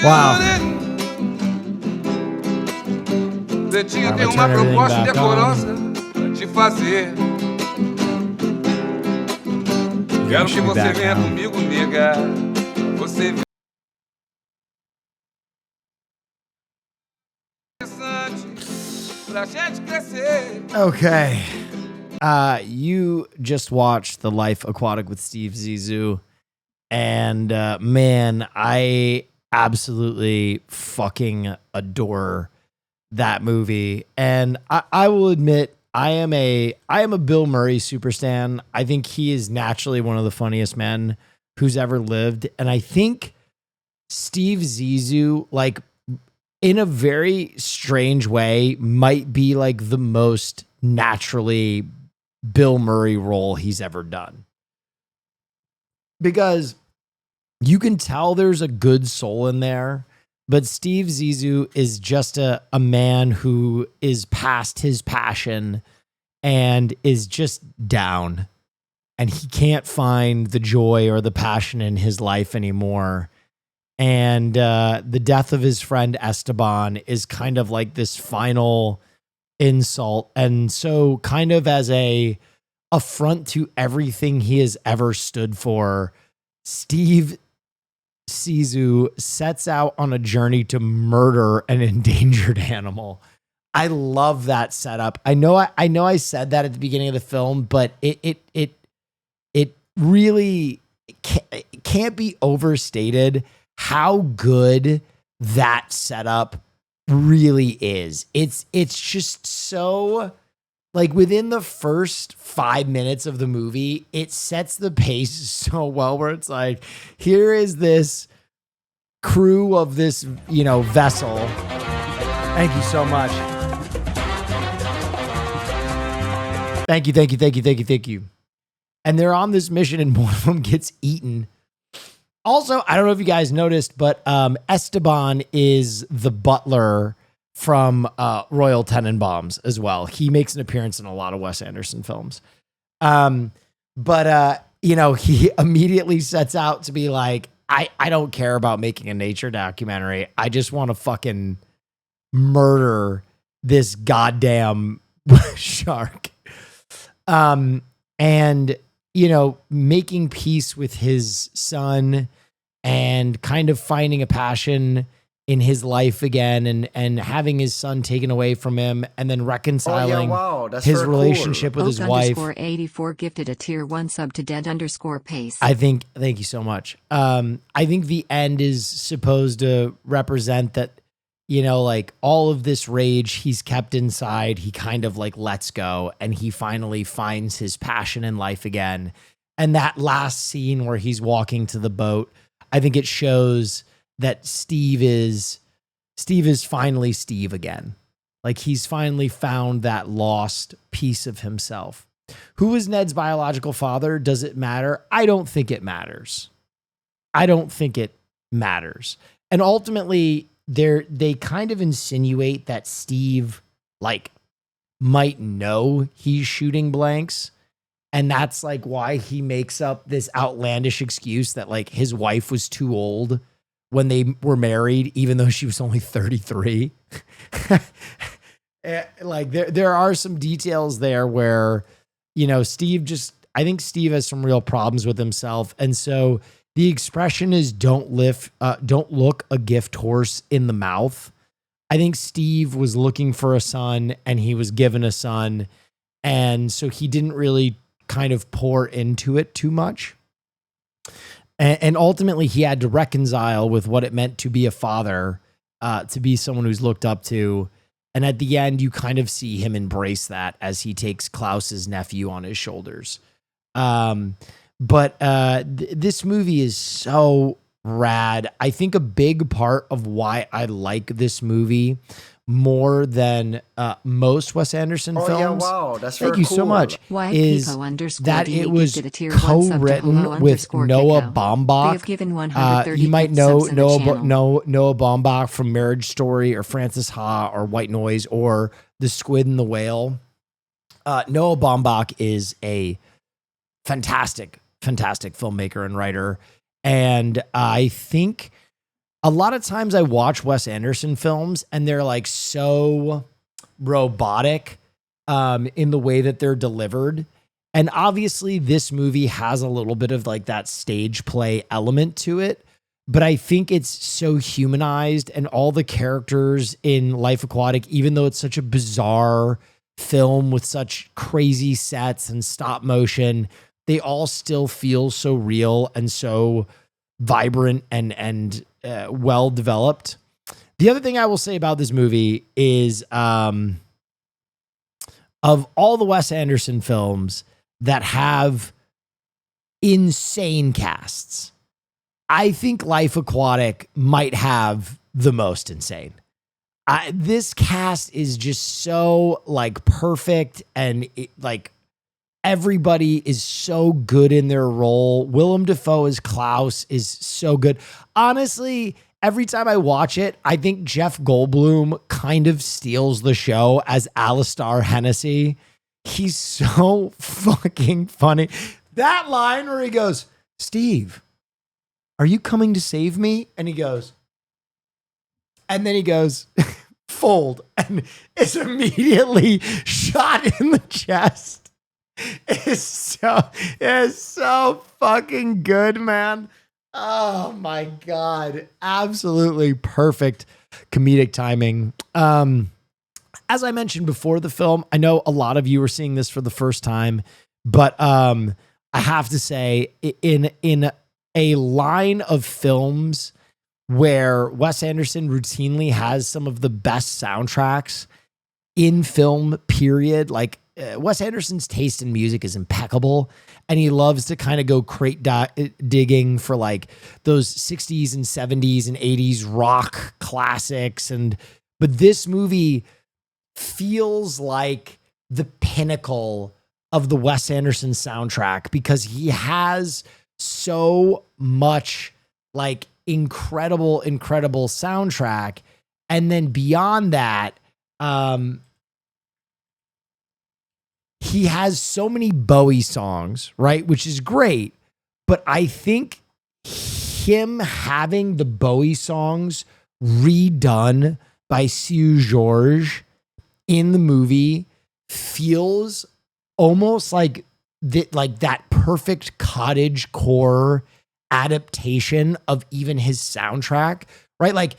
Wow. Você tinha de uma proposta decorosa te fazer. Quero que você venha comigo, nega. Você vê pra gente crescer. Okay. You just watched The Life Aquatic with Steve Zissou, and man, I absolutely fucking adore that movie. And I will admit, I am a Bill Murray super stan. I think he is naturally one of the funniest men who's ever lived, and I think Steve Zissou, like, in a very strange way, might be like the most naturally Bill Murray role he's ever done. Because you can tell there's a good soul in there, but Steve Zissou is just a man who is past his passion and is just down. And he can't find the joy or the passion in his life anymore. And the death of his friend Esteban is kind of like this final insult. And so kind of as a affront to everything he has ever stood for, Steve Zissou sets out on a journey to murder an endangered animal. I love that setup. I know I said that at the beginning of the film, but it really can't be overstated how good that setup really is. It's just so, like, within the first 5 minutes of the movie, it sets the pace so well, where it's like, here is this crew of this, vessel. Thank you so much. Thank you. And they're on this mission and one of them gets eaten. Also, I don't know if you guys noticed, but Esteban is the butler from Royal Tenenbaums as well. He makes an appearance in a lot of Wes Anderson films. But he immediately sets out to be like, I don't care about making a nature documentary. I just want to fucking murder this goddamn shark. And making peace with his son and kind of finding a passion in his life again, and having his son taken away from him, and then reconciling his relationship with his wife. Oak_84 gifted a tier 1 sub to dead_pace. Thank you so much. I think the end is supposed to represent that, like, all of this rage he's kept inside, he kind of like lets go, and he finally finds his passion in life again. And that last scene where he's walking to the boat, I think it shows that Steve is finally Steve again. Like, he's finally found that lost piece of himself. Who is Ned's biological father? Does it matter? I don't think it matters. And ultimately, they kind of insinuate that Steve, like, might know he's shooting blanks. And that's like why he makes up this outlandish excuse that, like, his wife was too old when they were married, even though she was only 33. Like, there are some details there where, I think Steve has some real problems with himself. And so the expression is don't look a gift horse in the mouth. I think Steve was looking for a son and he was given a son. And so he didn't really kind of pour into it too much. And ultimately he had to reconcile with what it meant to be a father, to be someone who's looked up to. And at the end, you kind of see him embrace that as he takes Klaus's nephew on his shoulders. But this movie is so rad. I think a big part of why I like this movie more than most Wes Anderson films. That's Thank you cool. so much. Is that it was co-written with Noah Baumbach. You might know Noah Baumbach from Marriage Story or Frances Ha or White Noise or The Squid and the Whale. Noah Baumbach is a fantastic filmmaker and writer. And I think a lot of times I watch Wes Anderson films and they're like so robotic in the way that they're delivered. And obviously this movie has a little bit of like that stage play element to it, but I think it's so humanized, and all the characters in Life Aquatic, even though it's such a bizarre film with such crazy sets and stop motion, they all still feel so real and so vibrant and well developed. The other thing I will say about this movie is of all the Wes Anderson films that have insane casts, I think Life Aquatic might have the most insane. This cast is just so like perfect, and like everybody is so good in their role. Willem Dafoe as Klaus is so good. Honestly, every time I watch it, I think Jeff Goldblum kind of steals the show as Alistair Hennessy. He's so fucking funny. That line where he goes, "Steve, are you coming to save me?" And he goes, fold, and it's immediately shot in the chest. It's so fucking good, man. Oh my God. Absolutely perfect comedic timing. As I mentioned before the film, I know a lot of you are seeing this for the first time, but I have to say, in a line of films where Wes Anderson routinely has some of the best soundtracks in film, period. Like Wes Anderson's taste in music is impeccable, and he loves to kind of go crate digging for like those 60s and 70s and 80s rock classics. But this movie feels like the pinnacle of the Wes Anderson soundtrack, because he has so much like incredible soundtrack. And then beyond that, he has so many Bowie songs, right? Which is great. But I think him having the Bowie songs redone by Seu George in the movie feels almost like that perfect cottage core adaptation of even his soundtrack, right? Like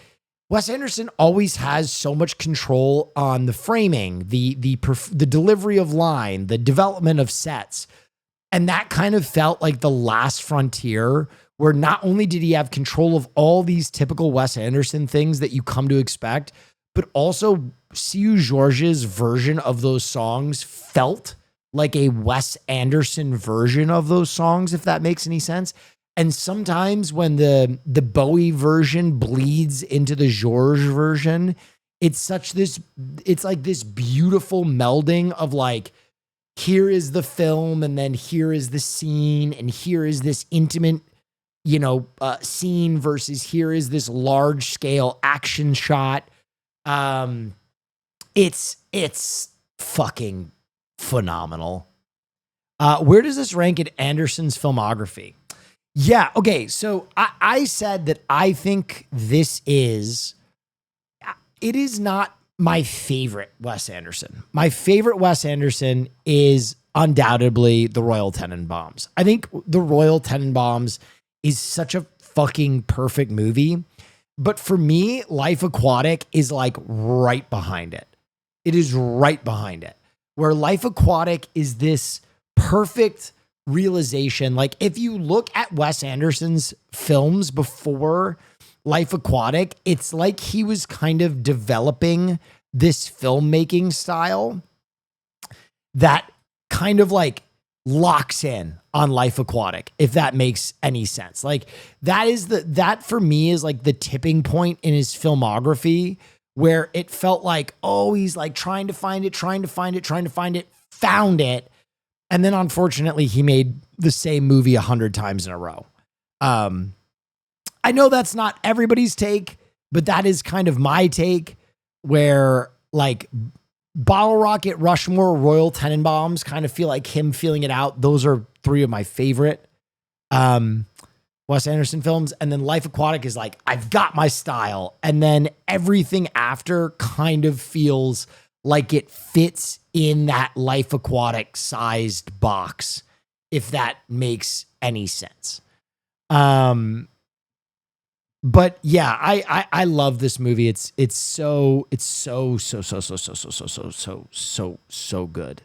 Wes Anderson always has so much control on the framing, the delivery of line, the development of sets. And that kind of felt like the last frontier, where not only did he have control of all these typical Wes Anderson things that you come to expect, but also Seu George's version of those songs felt like a Wes Anderson version of those songs, if that makes any sense. And sometimes when the Bowie version bleeds into the George version, it's like this beautiful melding of like, here is the film, and then here is the scene, and here is this intimate, scene versus here is this large scale action shot. It's fucking phenomenal. Where does this rank in Anderson's filmography? Yeah. Okay. So I said that I think it is not my favorite Wes Anderson. My favorite Wes Anderson is undoubtedly The Royal Tenenbaums. I think The Royal Tenenbaums is such a fucking perfect movie. But for me, Life Aquatic is like right behind it. It is right behind it. Where Life Aquatic is this perfect realization. Like if you look at Wes Anderson's films before Life Aquatic, it's like he was kind of developing this filmmaking style that kind of like locks in on Life Aquatic, if that makes any sense. Like that for me is like the tipping point in his filmography, where it felt like, oh, he's like trying to find it, found it. And then unfortunately he made the same movie 100 times in a row. I know that's not everybody's take, but that is kind of my take, where like Bottle Rocket, Rushmore, Royal Tenenbaums kind of feel like him feeling it out. Those are three of my favorite. Wes Anderson films. And then Life Aquatic is like, I've got my style. And then everything after kind of feels like it fits in that Life Aquatic sized box, if that makes any sense. But yeah, I love this movie. It's so good.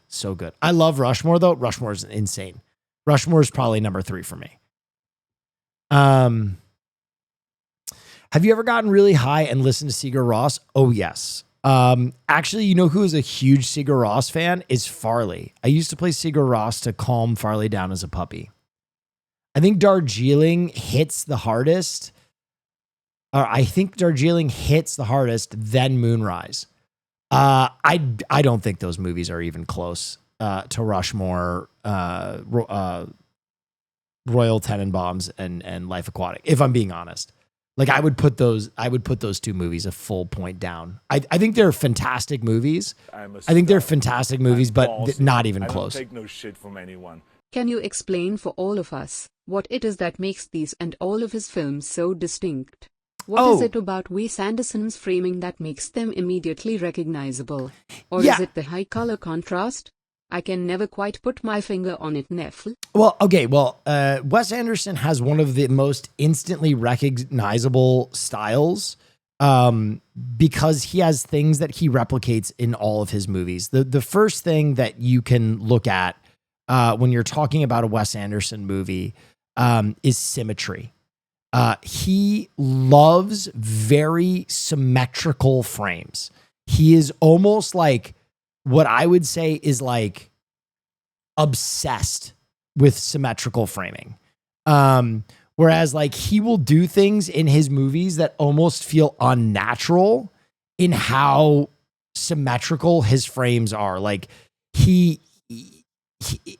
So good. I love Rushmore though. Rushmore is insane. Rushmore is probably number 3 for me. Have you ever gotten really high and listened to Sigur Rós? Oh yes. Actually, you know who is a huge Sigur Rós fan is Farley. I used to play Sigur Rós to calm Farley down as a puppy. I think Darjeeling hits the hardest. I think Darjeeling hits the hardest, then Moonrise. I don't think those movies are even close to Rushmore, Royal Tenenbaums, and Life Aquatic. If I'm being honest, like I would put those 2 movies a full point down. I think they're fantastic movies. I think they're fantastic movies, but not even close. I don't take no shit from anyone. Can you explain for all of us what it is that makes these and all of his films so distinct? What is it about Wes Anderson's framing that makes them immediately recognizable? Or is it the high color contrast? I can never quite put my finger on it, Neff. Well, okay. Well, Wes Anderson has one of the most instantly recognizable styles because he has things that he replicates in all of his movies. The first thing that you can look at when you're talking about a Wes Anderson movie is symmetry. He loves very symmetrical frames. He is almost like what I would say is like obsessed with symmetrical framing. Whereas like he will do things in his movies that almost feel unnatural in how symmetrical his frames are. Like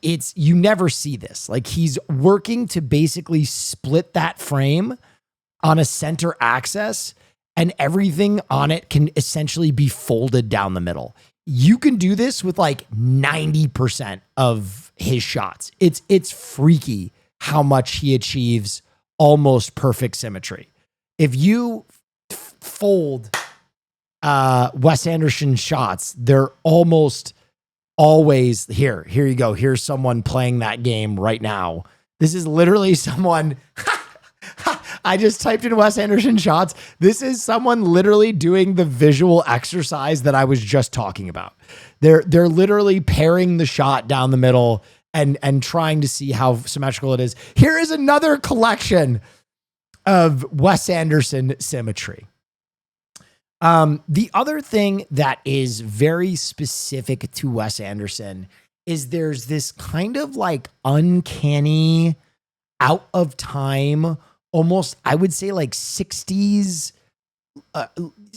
it's, you never see this. Like he's working to basically split that frame on a center axis and everything on it can essentially be folded down the middle. You can do this with like 90% of his shots. It's freaky how much he achieves almost perfect symmetry. If you fold Wes Anderson shots, they're almost always here you go. Here's someone playing that game right now. This is literally someone. I just typed in Wes Anderson shots. This is someone literally doing the visual exercise that I was just talking about. They're literally pairing the shot down the middle and trying to see how symmetrical it is. Here is another collection of Wes Anderson symmetry. The other thing that is very specific to Wes Anderson is there's this kind of like uncanny, out of time, almost, I would say like 60s,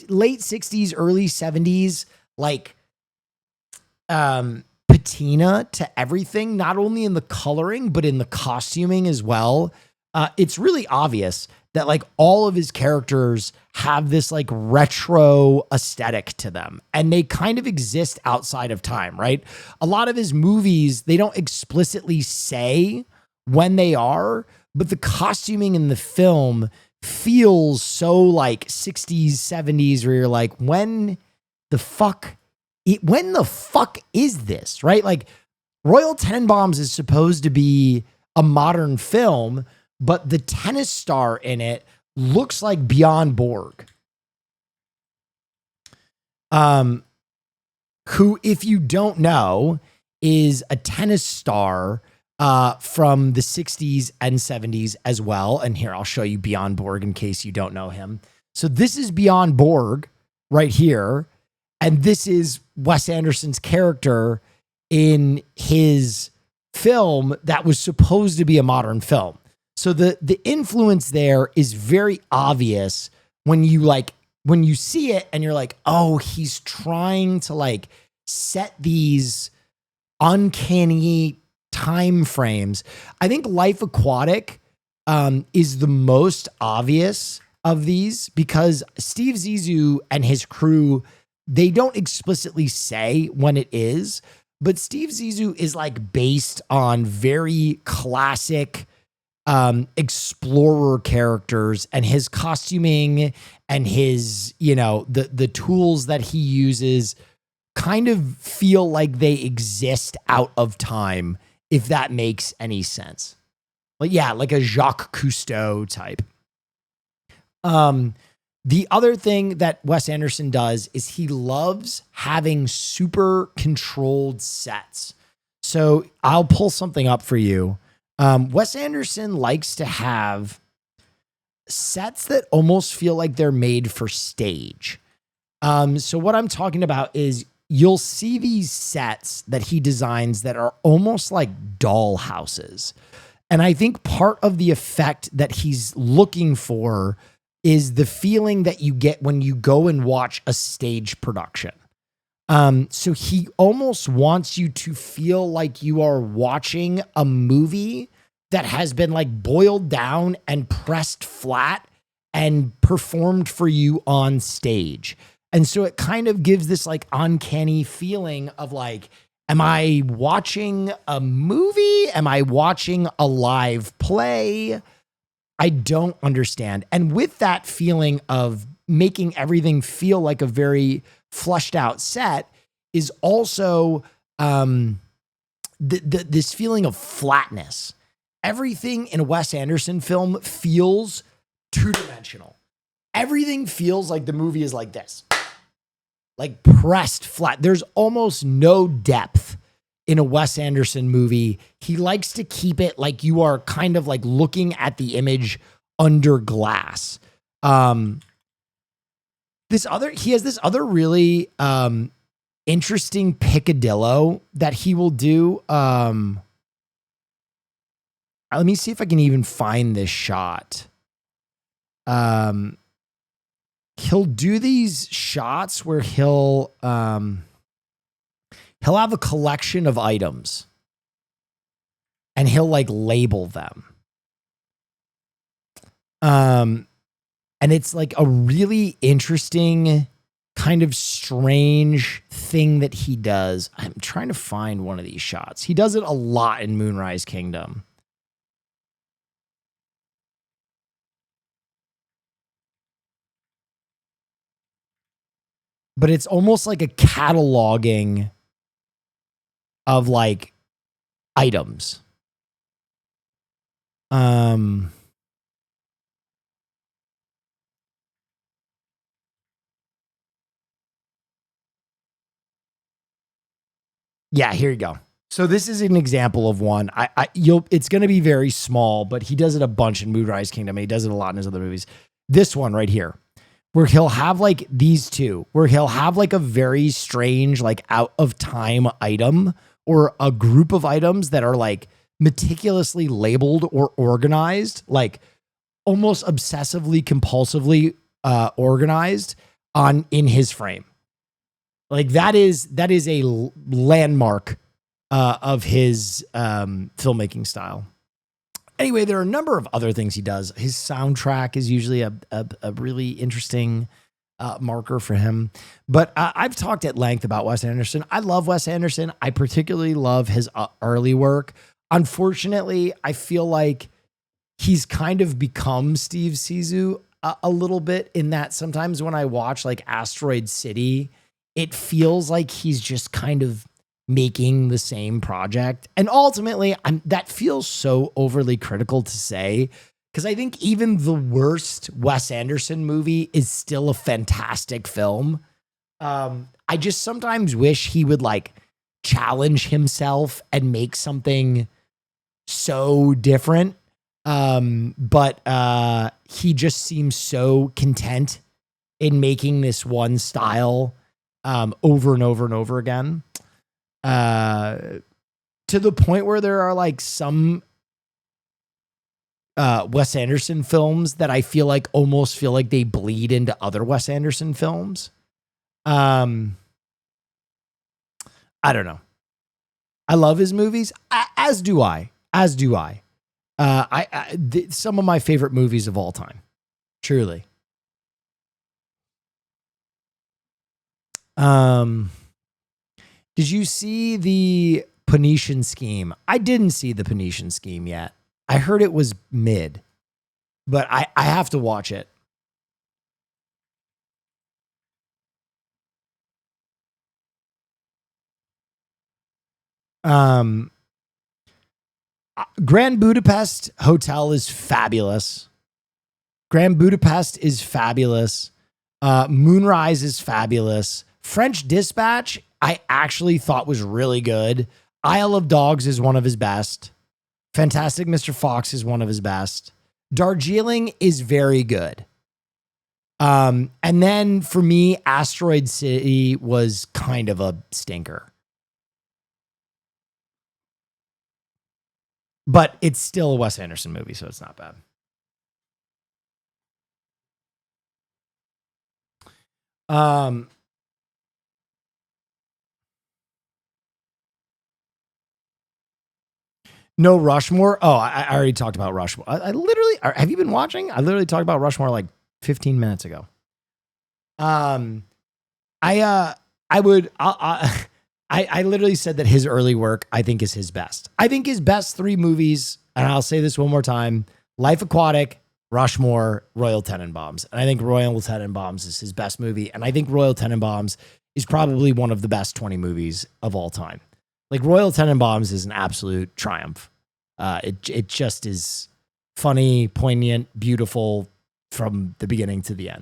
late 60s, early 70s, like patina to everything, not only in the coloring, but in the costuming as well. It's really obvious that like all of his characters have this like retro aesthetic to them and they kind of exist outside of time, right? A lot of his movies, they don't explicitly say when they are, but the costuming in the film feels so like 60s, 70s, where you're like, when the fuck is this, right? Like Royal Tenenbaums is supposed to be a modern film, but the tennis star in it looks like Bjorn Borg. Who, if you don't know, is a tennis star from the 60s and 70s as well. And here, I'll show you Bjorn Borg in case you don't know him. So this is Bjorn Borg right here. And this is Wes Anderson's character in his film that was supposed to be a modern film. So the influence there is very obvious when you see it and you're like, oh, he's trying to like set these uncanny time frames. I think Life Aquatic is the most obvious of these because Steve Zissou and his crew, they don't explicitly say when it is, but Steve Zissou is like based on very classic explorer characters, and his costuming and his, the tools that he uses kind of feel like they exist out of time, if that makes any sense. Like, yeah, like a Jacques Cousteau type. The other thing that Wes Anderson does is he loves having super controlled sets. So I'll pull something up for you. Wes Anderson likes to have sets that almost feel like they're made for stage. So what I'm talking about is you'll see these sets that he designs that are almost like doll houses. And I think part of the effect that he's looking for is the feeling that you get when you go and watch a stage production. So he almost wants you to feel like you are watching a movie that has been like boiled down and pressed flat and performed for you on stage. And so it kind of gives this like uncanny feeling of like, am I watching a movie? Am I watching a live play? I don't understand. And with that feeling of making everything feel like a very flushed out set is also this feeling of flatness. Everything in a Wes Anderson film feels two-dimensional. Everything feels like the movie is like this, like pressed flat. There's almost no depth in a Wes Anderson movie. He likes to keep it like you are kind of like looking at the image under glass. He has this other really interesting picadillo that he will do. Let me see if I can even find this shot. He'll do these shots where he'll have a collection of items and he'll like label them. And it's like a really interesting kind of strange thing that he does. I'm trying to find one of these shots. He does it a lot in Moonrise Kingdom. But it's almost like a cataloging of like items. Yeah, here you go. So this is an example of one. It's going to be very small, but he does it a bunch in Moonrise Kingdom. And he does it a lot in his other movies. This one right here, where he'll have like these two, where he'll have like a very strange, like out of time item or a group of items that are like meticulously labeled or organized, like almost obsessively, compulsively organized in his frame. Like that is a landmark of his filmmaking style. Anyway, there are a number of other things he does. His soundtrack is usually a really interesting marker for him. But I've talked at length about Wes Anderson. I love Wes Anderson. I particularly love his early work. Unfortunately, I feel like he's kind of become Steve Zissou a little bit in that sometimes when I watch like Asteroid City, it feels like he's just kind of making the same project. And ultimately, that feels so overly critical to say, because I think even the worst Wes Anderson movie is still a fantastic film. I just sometimes wish he would like challenge himself and make something so different. But he just seems so content in making this one style over and over and over again. To the point where there are like some Wes Anderson films that I feel like almost feel like they bleed into other Wes Anderson films. I don't know. I love his movies, as do I. Some of my favorite movies of all time, truly. Did you see the Phoenician Scheme? I didn't see the Phoenician Scheme yet. I heard it was mid, but I have to watch it. Grand Budapest Hotel is fabulous. Grand Budapest is fabulous. Moonrise is fabulous. French Dispatch, I actually thought was really good. Isle of Dogs is one of his best. Fantastic Mr. Fox is one of his best. Darjeeling is very good. And then for me, Asteroid City was kind of a stinker. But it's still a Wes Anderson movie, so it's not bad. No Rushmore. Oh, I already talked about Rushmore. I literally, have you been watching? I literally talked about Rushmore like 15 minutes ago. I literally said that his early work, I think, is his best. I think his best three movies, and I'll say this one more time, Life Aquatic, Rushmore, Royal Tenenbaums. And I think Royal Tenenbaums is his best movie. And I think Royal Tenenbaums is probably one of the best 20 movies of all time. Like Royal Tenenbaums is an absolute triumph. It just is funny, poignant, beautiful from the beginning to the end.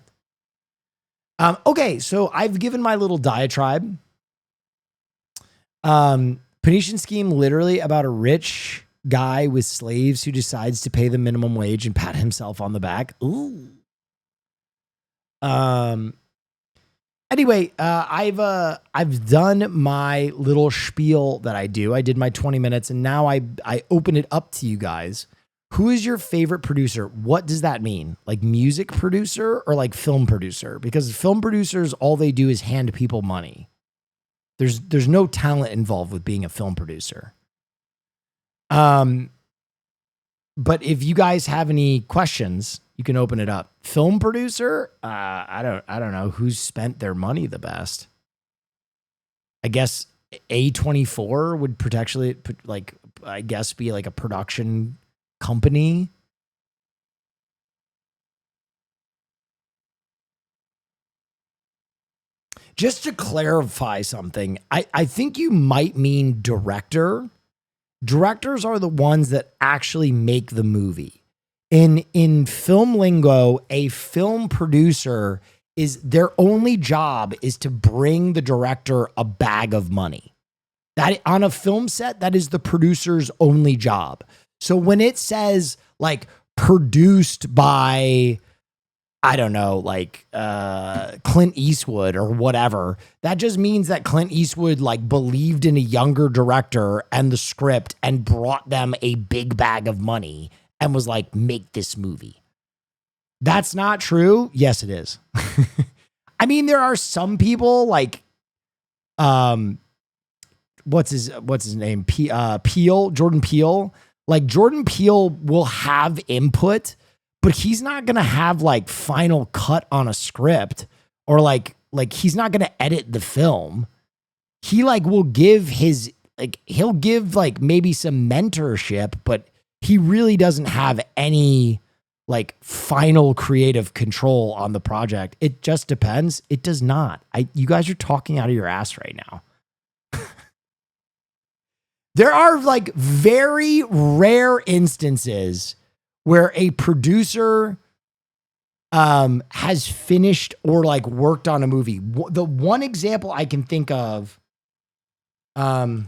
Okay, so I've given my little diatribe. Phoenician Scheme, literally about a rich guy with slaves who decides to pay the minimum wage and pat himself on the back. Ooh. Anyway, I've done my little spiel that I do. I did my 20 minutes, and now I open it up to you guys. Who is your favorite producer? What does that mean? Like music producer or like film producer? Because film producers, all they do is hand people money. There's no talent involved with being a film producer. But if you guys have any questions, you can open it up. Film producer? I don't know who's spent their money the best. I guess A24 would potentially be like a production company. Just to clarify something, I think you might mean director. Directors are the ones that actually make the movie. In film lingo, a film producer is their only job is to bring the director a bag of money. That on a film set, that is the producer's only job. So when it says like produced by, I don't know, like Clint Eastwood or whatever, that just means that Clint Eastwood like believed in a younger director and the script and brought them a big bag of money and was like, make this movie. That's not true. Yes, it is. I mean, there are some people like, what's his name? Jordan Peele. Like Jordan Peele will have input, but he's not going to have like final cut on a script or like he's not going to edit the film. He like will give he'll give like maybe some mentorship, but he really doesn't have any like final creative control on the project. It just depends. It does not. You guys are talking out of your ass right now. There are like very rare instances where a producer has finished or like worked on a movie. The one example I can think of, that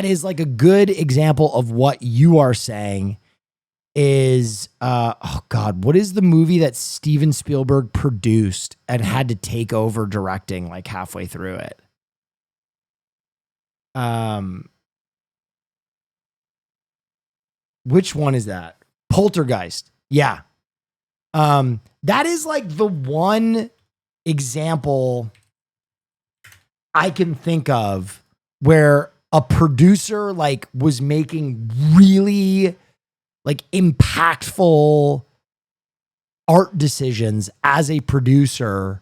is like a good example of what you are saying is, oh God, what is the movie that Steven Spielberg produced and had to take over directing like halfway through it? Which one is that? Poltergeist. Yeah. That is like the one example I can think of where a producer like was making really like impactful art decisions as a producer,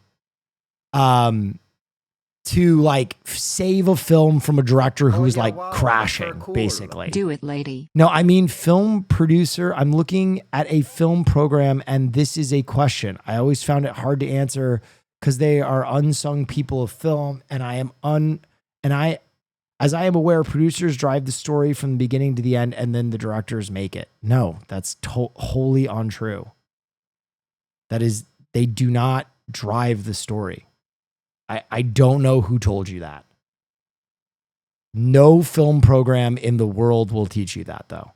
to to like save a film from a director who's like crashing, basically. Do it, lady. No, I mean film producer. I'm looking at a film program, and this is a question. I always found it hard to answer because they are unsung people of film, and as I am aware, producers drive the story from the beginning to the end, and then the directors make it. No, that's wholly untrue. That is, they do not drive the story. I don't know who told you that. No film program in the world will teach you that, though.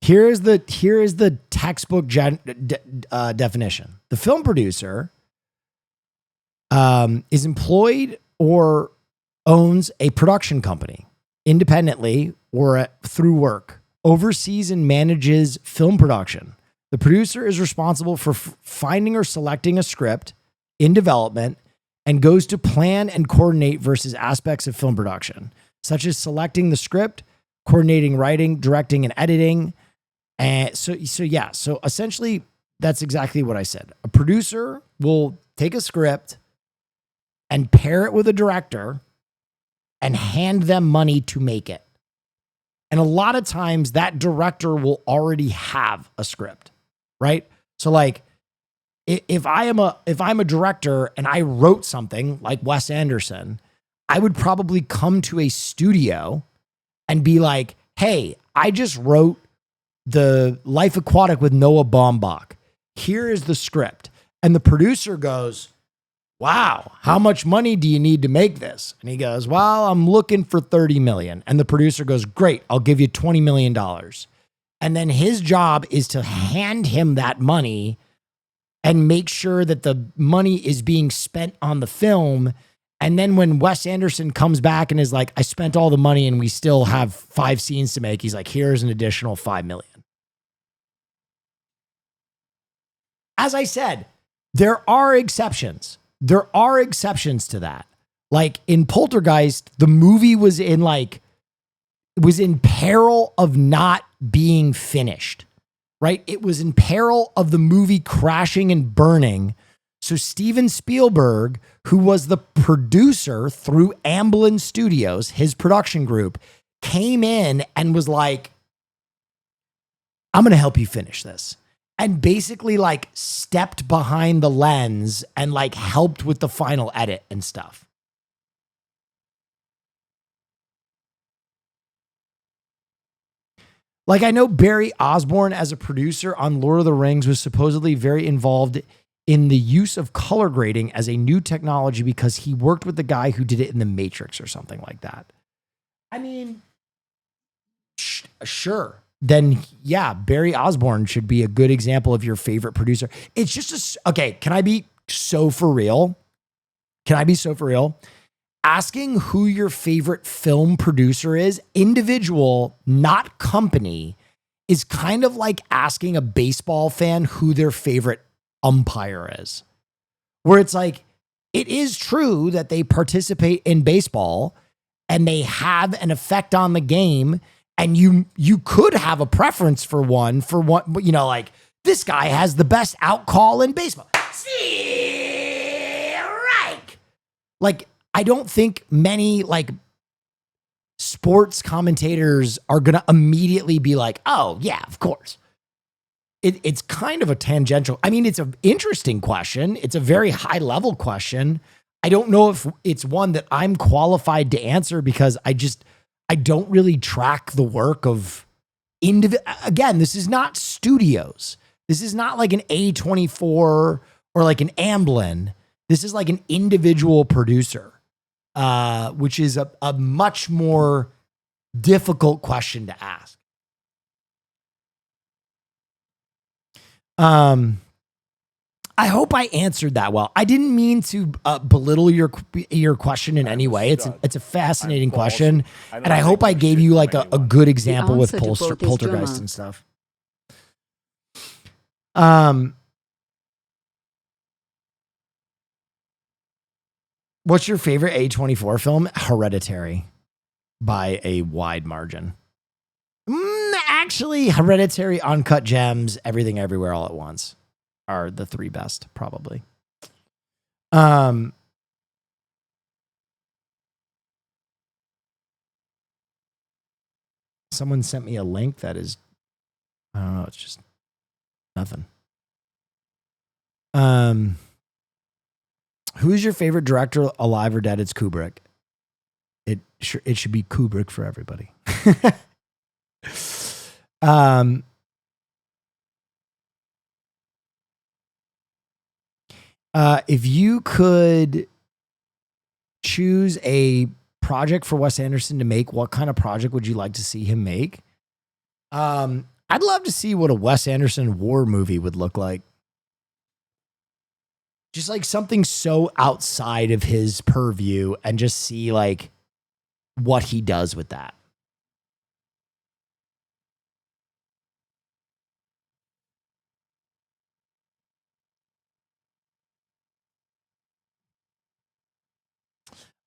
Here is the textbook definition. The film producer is employed or owns a production company independently or through work, oversees and manages film production. The producer is responsible for finding or selecting a script in development and goes to plan and coordinate versus aspects of film production, such as selecting the script, coordinating writing, directing, and editing. And so essentially that's exactly what I said. A producer will take a script and pair it with a director and hand them money to make it. And a lot of times that director will already have a script, right? So like if I'm a director and I wrote something like Wes Anderson, I would probably come to a studio and be like, hey, I just wrote the Life Aquatic with Noah Baumbach. Here is the script. And the producer goes, wow, how much money do you need to make this? And he goes, well, I'm looking for 30 million. And the producer goes, great, I'll give you $20 million. And then his job is to hand him that money and make sure that the money is being spent on the film. And then when Wes Anderson comes back and is like, I spent all the money and we still have 5 scenes to make, he's like, here's an additional 5 million. As I said, there are exceptions. There are exceptions to that. Like in Poltergeist, the movie was in peril of not being finished, right? It was in peril of the movie crashing and burning. So Steven Spielberg, who was the producer through Amblin Studios, his production group, came in and was like, I'm going to help you finish this. And basically like stepped behind the lens and like helped with the final edit and stuff. Like I know Barry Osborne as a producer on Lord of the Rings was supposedly very involved in the use of color grading as a new technology because he worked with the guy who did it in The Matrix or something like that. I mean, sure. Then yeah, Barry Osborne should be a good example of your favorite producer. It's just okay. Can I be so for real? Asking who your favorite film producer is, individual, not company, is kind of like asking a baseball fan who their favorite umpire is. Where it's like, it is true that they participate in baseball and they have an effect on the game. And you could have a preference for one, you know, like this guy has the best out call in baseball. See, right. Like, I don't think many like sports commentators are going to immediately be like, oh yeah, of course. It's kind of a tangential. I mean, it's an interesting question. It's a very high level question. I don't know if it's one that I'm qualified to answer because I don't really track the work of again, this is not studios. This is not like an A24 or like an Amblin. This is like an individual producer, which is a much more difficult question to ask. I hope I answered that well. I didn't mean to belittle your question in any way. It's a fascinating question, and I hope I gave you like a good example with Poltergeist and stuff. What's your favorite A24 film? Hereditary, by a wide margin. Actually, Hereditary, Uncut Gems, Everything Everywhere All at Once are the three best, probably. Someone sent me a link that is, I don't know, it's just nothing. Who's your favorite director, alive or dead? It's Kubrick. It should be Kubrick for everybody. If you could choose a project for Wes Anderson to make, what kind of project would you like to see him make? I'd love to see what a Wes Anderson war movie would look like. Just like something so outside of his purview, and just see like what he does with that.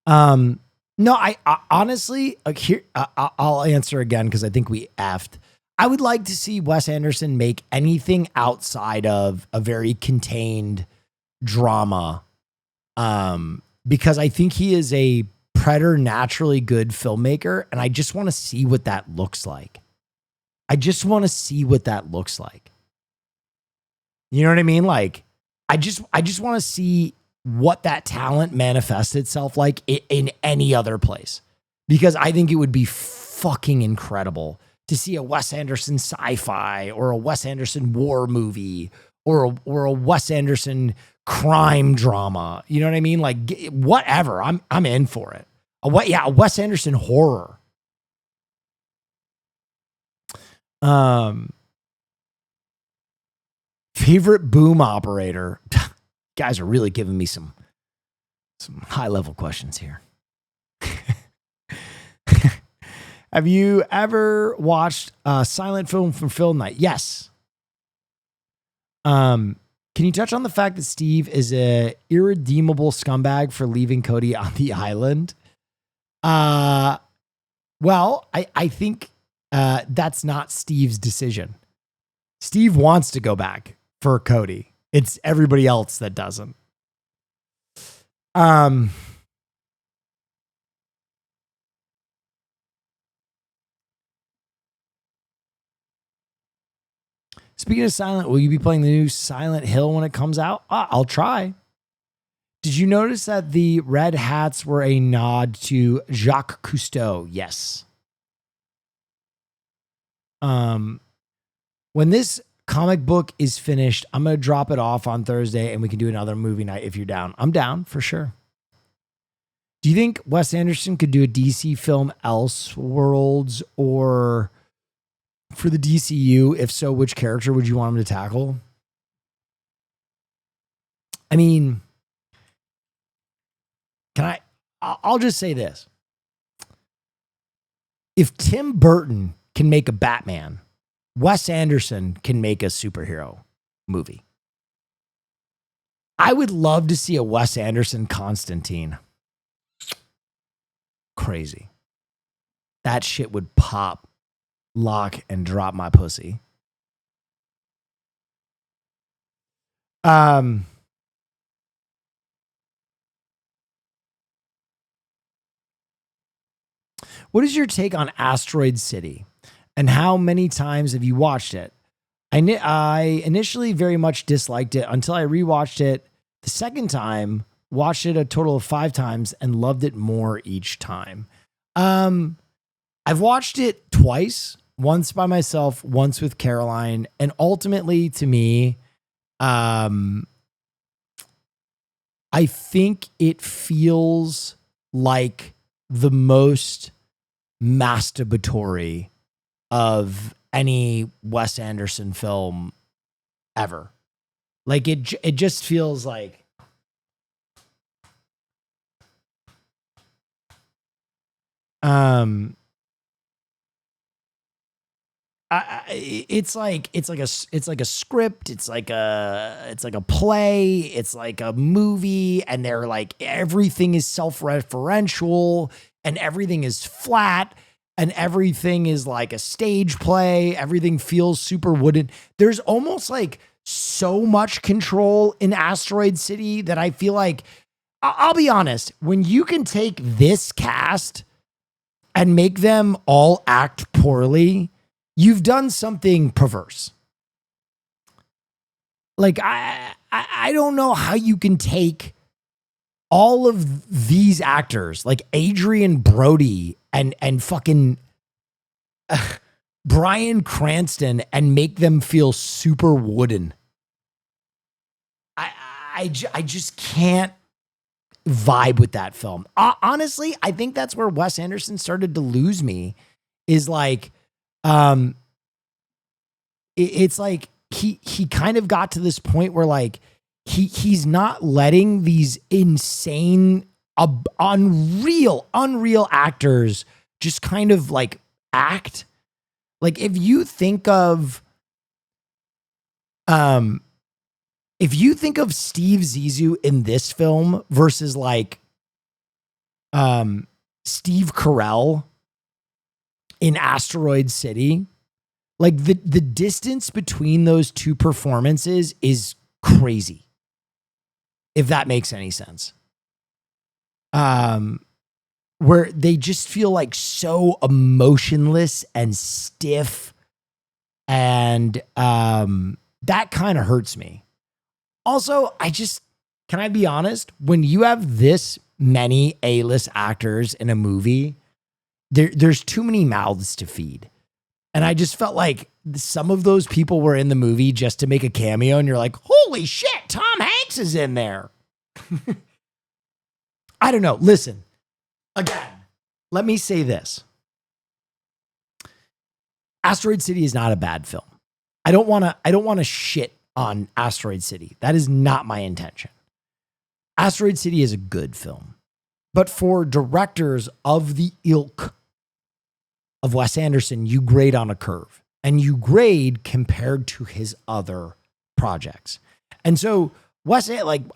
No, I honestly, here, I'll answer again because I think we effed. I would like to see Wes Anderson make anything outside of a very contained drama, because I think he is a preternaturally good filmmaker, and I just want to see what that looks like. You know what I mean? Like, I just want to see what that talent manifests itself like in any other place, because I think it would be fucking incredible to see a Wes Anderson sci-fi or a Wes Anderson war movie or a Wes Anderson crime drama. You know what I mean? Like, whatever. I'm in for it. A Wes Anderson horror. Favorite boom operator. Guys are really giving me some high level questions here. Have you ever watched a silent film from film night? Yes. Can you touch on the fact that Steve is a irredeemable scumbag for leaving Cody on the island? Well, I think that's not Steve's decision. Steve wants to go back for Cody. It's everybody else that doesn't. Speaking of Silent, will you be playing the new Silent Hill when it comes out? I'll try. Did you notice that the red hats were a nod to Jacques Cousteau? Yes. When this comic book is finished, I'm going to drop it off on Thursday and we can do another movie night if you're down. I'm down for sure. Do you think Wes Anderson could do a DC film Elseworlds or for the DCU? If so, which character would you want him to tackle? I mean, I'll just say this. If Tim Burton can make a Batman, Wes Anderson can make a superhero movie. I would love to see a Wes Anderson Constantine. Crazy. That shit would pop, lock, and drop my pussy. What is your take on Asteroid City, and how many times have you watched it? I initially very much disliked it until I rewatched it the second time, watched it a total of 5 times, and loved it more each time. I've watched it twice, once by myself, once with Caroline, and ultimately to me, I think it feels like the most masturbatory of any Wes Anderson film ever. Like it just feels like it's like a script. It's like a play. It's like a movie, and they're like everything is self-referential, and everything is flat, and everything is like a stage play. Everything feels super wooden. There's almost like so much control in Asteroid City that I feel like, I'll be honest, when you can take this cast and make them all act poorly, you've done something perverse. Like, I don't know how you can take all of these actors, like Adrian Brody and fucking Bryan Cranston, and make them feel super wooden. I just can't vibe with that film. Honestly, I think that's where Wes Anderson started to lose me, is like, it's like he kind of got to this point where like he's not letting these insane, unreal actors just kind of like act. Like if you think of Steve Zissou in this film versus like Steve Carell in Asteroid City, like the distance between those two performances is crazy, if that makes any sense. Where they just feel like so emotionless and stiff, and that kind of hurts me. Also, can I be honest? When you have this many A-list actors in a movie, there's too many mouths to feed. And I just felt like some of those people were in the movie just to make a cameo, and you're like, holy shit, Tom Hanks is in there. I don't know. Listen, again, let me say this. Asteroid City is not a bad film. I don't want to shit on Asteroid City. That is not my intention. Asteroid City is a good film. But for directors of the ilk of Wes Anderson, you grade on a curve, and you grade compared to his other projects. And so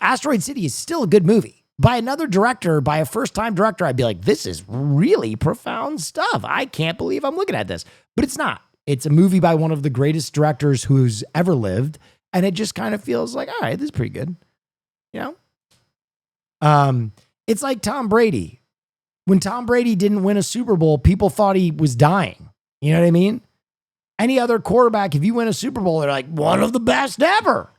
Asteroid City is still a good movie. By another director, by a first-time director, I'd be like, this is really profound stuff. I can't believe I'm looking at this. But it's not. It's a movie by one of the greatest directors who's ever lived, and it just kind of feels like, all right, this is pretty good. You know? It's like Tom Brady. When Tom Brady didn't win a Super Bowl, people thought he was dying. You know what I mean? Any other quarterback, if you win a Super Bowl, they're like, one of the best ever.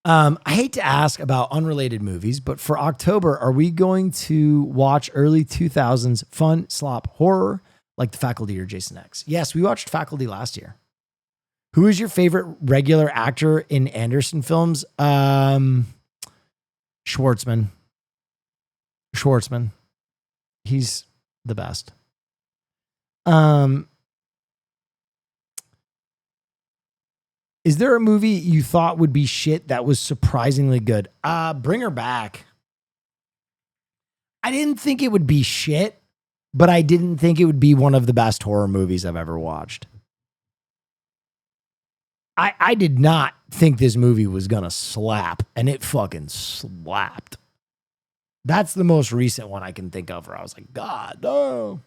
I hate to ask about unrelated movies, but for October, are we going to watch early 2000s fun slop horror like The Faculty or Jason X? Yes, we watched Faculty last year. Who is your favorite regular actor in Anderson films? Schwartzman. He's the best. Is there a movie you thought would be shit that was surprisingly good? Bring Her Back. I didn't think it would be shit, but I didn't think it would be one of the best horror movies I've ever watched. I did not think this movie was going to slap, and it fucking slapped. That's the most recent one I can think of where I was like, God, no.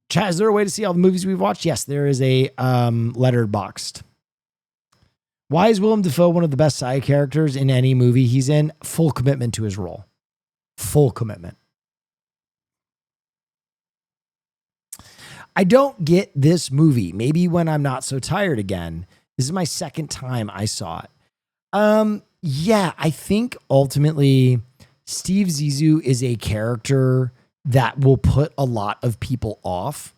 Chat, is there a way to see all the movies we've watched? Yes, there is a Letterboxd. Why is Willem Dafoe one of the best side characters in any movie he's in? Full commitment to his role. Full commitment. I don't get this movie. Maybe when I'm not so tired again. This is my second time I saw it. Yeah, I think ultimately Steve Zissou is a character that will put a lot of people off.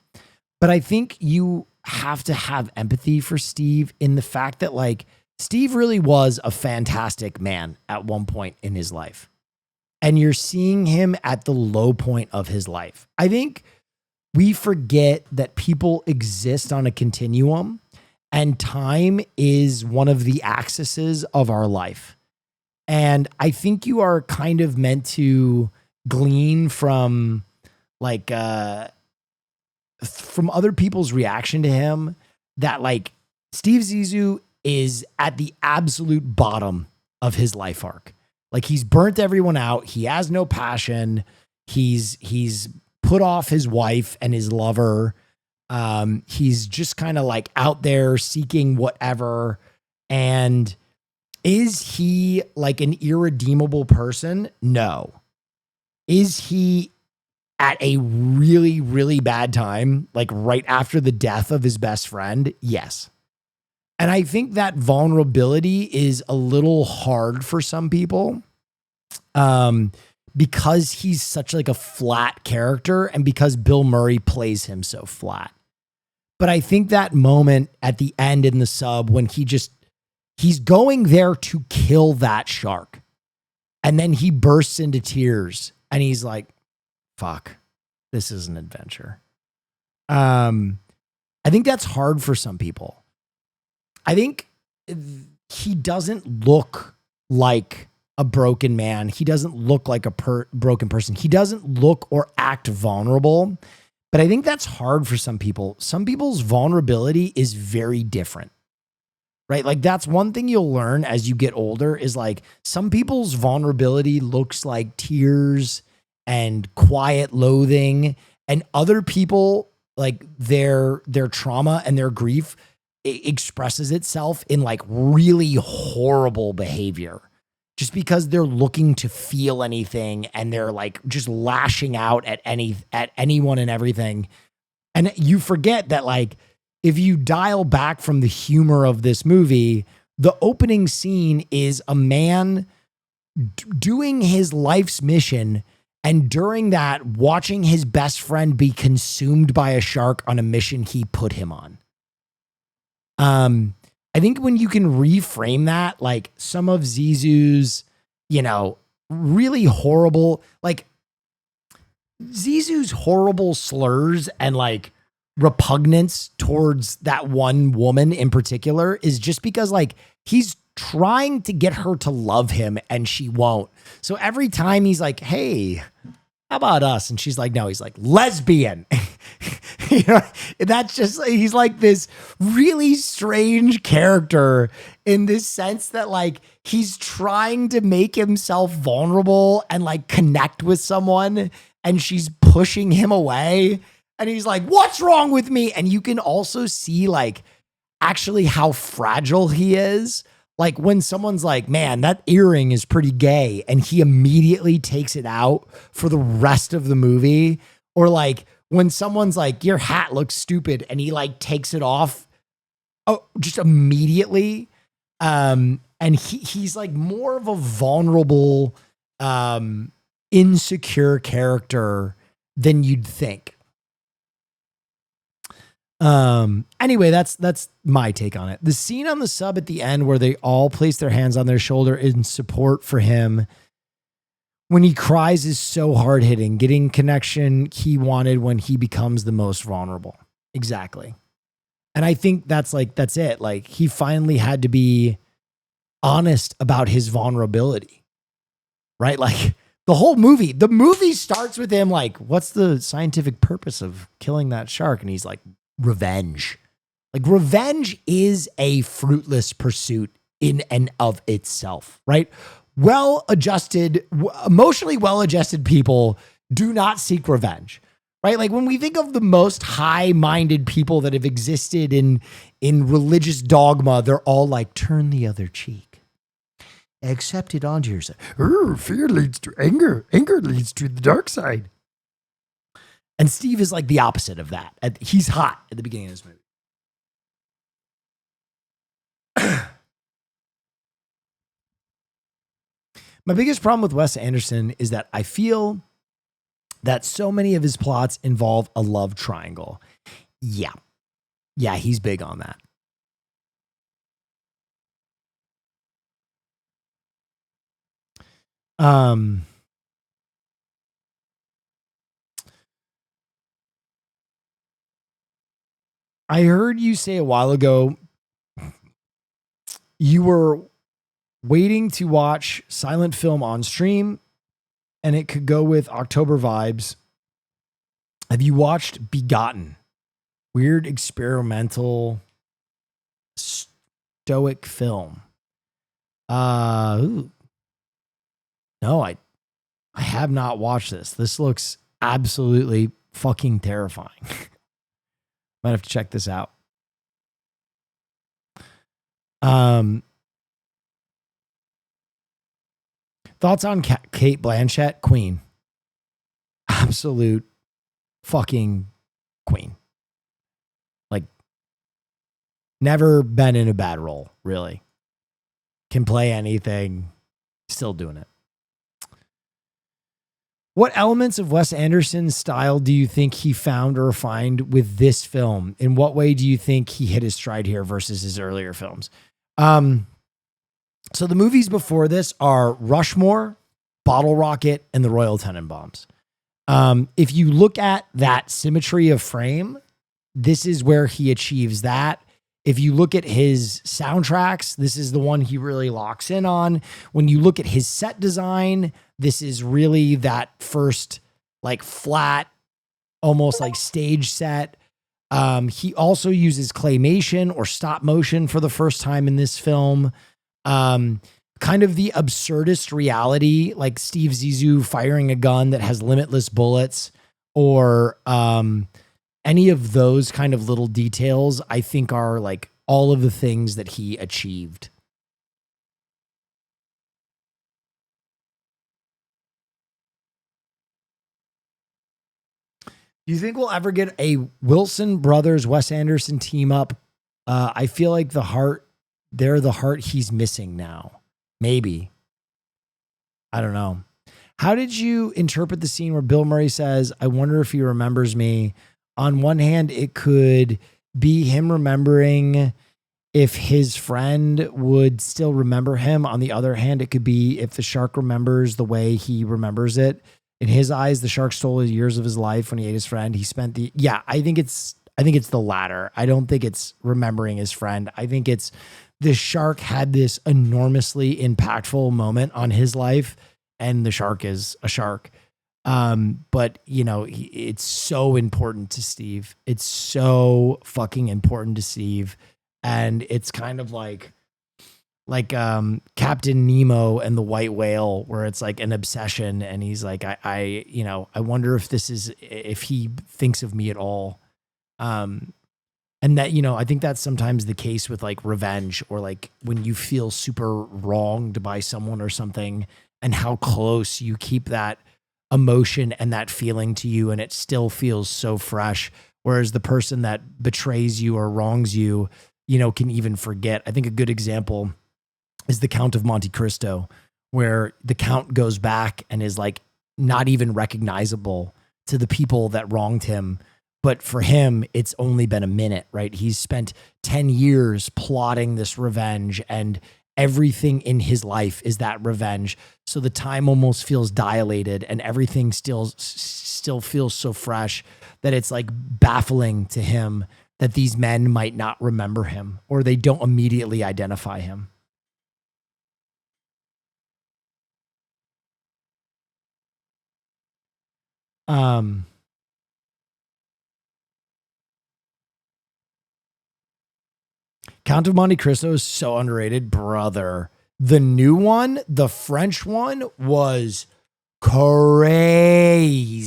But I think you have to have empathy for Steve in the fact that like Steve really was a fantastic man at one point in his life. And you're seeing him at the low point of his life. I think we forget that people exist on a continuum, and time is one of the axes of our life. And I think you are kind of meant to glean from like from other people's reaction to him that like Steve Zissou is at the absolute bottom of his life arc. Like he's burnt everyone out. He has no passion. He's put off his wife and his lover. He's just kind of like out there seeking whatever. And is he like an irredeemable person? No. Is he at a really, really bad time, like right after the death of his best friend? Yes. And I think that vulnerability is a little hard for some people because he's such like a flat character and because Bill Murray plays him so flat. But I think that moment at the end in the sub when he's going there to kill that shark. And then he bursts into tears and he's like, fuck, this is an adventure. I think that's hard for some people. I think he doesn't look like a broken man. He doesn't look like a broken person. He doesn't look or act vulnerable. But I think that's hard for some people. Some people's vulnerability is very different, right? Like that's one thing you'll learn as you get older is like some people's vulnerability looks like tears and quiet loathing, and other people like their trauma and their grief expresses itself in like really horrible behavior just because they're looking to feel anything and they're like just lashing out at anyone and everything. And you forget that like if you dial back from the humor of this movie, the opening scene is a man doing his life's mission, and during that watching his best friend be consumed by a shark on a mission he put him on. I think when you can reframe that, like some of Zissou's, really horrible, like Zissou's horrible slurs and like repugnance towards that one woman in particular is just because like he's trying to get her to love him and she won't. So every time he's like, hey, how about us? And she's like, no, he's like lesbian. That's just, he's like this really strange character in this sense that like he's trying to make himself vulnerable and like connect with someone and she's pushing him away. And he's like, what's wrong with me? And you can also see like actually how fragile he is. Like when someone's like, man, that earring is pretty gay, and he immediately takes it out for the rest of the movie. Or like when someone's like, your hat looks stupid, and he like takes it off just immediately. And he's like more of a vulnerable, insecure character than you'd think. Anyway, that's my take on it. The scene on the sub at the end where they all place their hands on their shoulder in support for him when he cries is so hard hitting, getting connection he wanted when he becomes the most vulnerable. Exactly. And I think that's it. Like he finally had to be honest about his vulnerability, right? Like the movie starts with him like, what's the scientific purpose of killing that shark? And he's like, revenge. Like revenge is a fruitless pursuit in and of itself, right? Emotionally well-adjusted people do not seek revenge, right? Like when we think of the most high-minded people that have existed in religious dogma, they're all like, turn the other cheek. Accept it onto yourself. Fear leads to anger. Anger leads to the dark side. And Steve is like the opposite of that. He's hot at the beginning of this movie. My biggest problem with Wes Anderson is that I feel that so many of his plots involve a love triangle. Yeah. Yeah, he's big on that. I heard you say a while ago you were waiting to watch silent film on stream and it could go with October vibes. Have you watched Begotten? Weird experimental stoic film. No, I have not watched this. This looks absolutely fucking terrifying. Might have to check this out. Thoughts on Kate Blanchett? Queen. Absolute fucking queen. Like, never been in a bad role, really. Can play anything. Still doing it. What elements of Wes Anderson's style do you think he found or refined with this film? In what way do you think he hit his stride here versus his earlier films? So the movies before this are Rushmore, Bottle Rocket, and The Royal Tenenbaums. If you look at that symmetry of frame, this is where he achieves that. If you look at his soundtracks, this is the one he really locks in on. When you look at his set design, this is really that first like flat, almost like stage set. He also uses claymation or stop motion for the first time in this film. Kind of the absurdist reality, like Steve Zissou firing a gun that has limitless bullets, or any of those kind of little details, I think are like all of the things that he achieved. Do you think we'll ever get a Wilson Brothers, Wes Anderson team up? I feel like they're the heart he's missing now. Maybe. I don't know. How did you interpret the scene where Bill Murray says, I wonder if he remembers me? On one hand, it could be him remembering if his friend would still remember him. On the other hand, it could be if the shark remembers the way he remembers it. In his eyes, the shark stole years of his life when he ate his friend. He spent I think it's the latter. I don't think it's remembering his friend. I think it's the shark had this enormously impactful moment on his life, and the shark is a shark. But you know, it's so important to Steve. It's so fucking important to Steve. And it's kind of like Captain Nemo and the white whale, where it's like an obsession. And he's like, I wonder if he thinks of me at all. And that, I think that's sometimes the case with like revenge, or like when you feel super wronged by someone or something, and how close you keep that emotion and that feeling to you, and it still feels so fresh. Whereas the person that betrays you or wrongs you, can even forget. I think a good example is the Count of Monte Cristo, where the Count goes back and is like not even recognizable to the people that wronged him. But for him, it's only been a minute, right? He's spent 10 years plotting this revenge, and everything in his life is that revenge. So the time almost feels dilated, and everything still feels so fresh that it's like baffling to him that these men might not remember him, or they don't immediately identify him. Count of Monte Cristo is so underrated, brother. The new one, the French one, was crazy.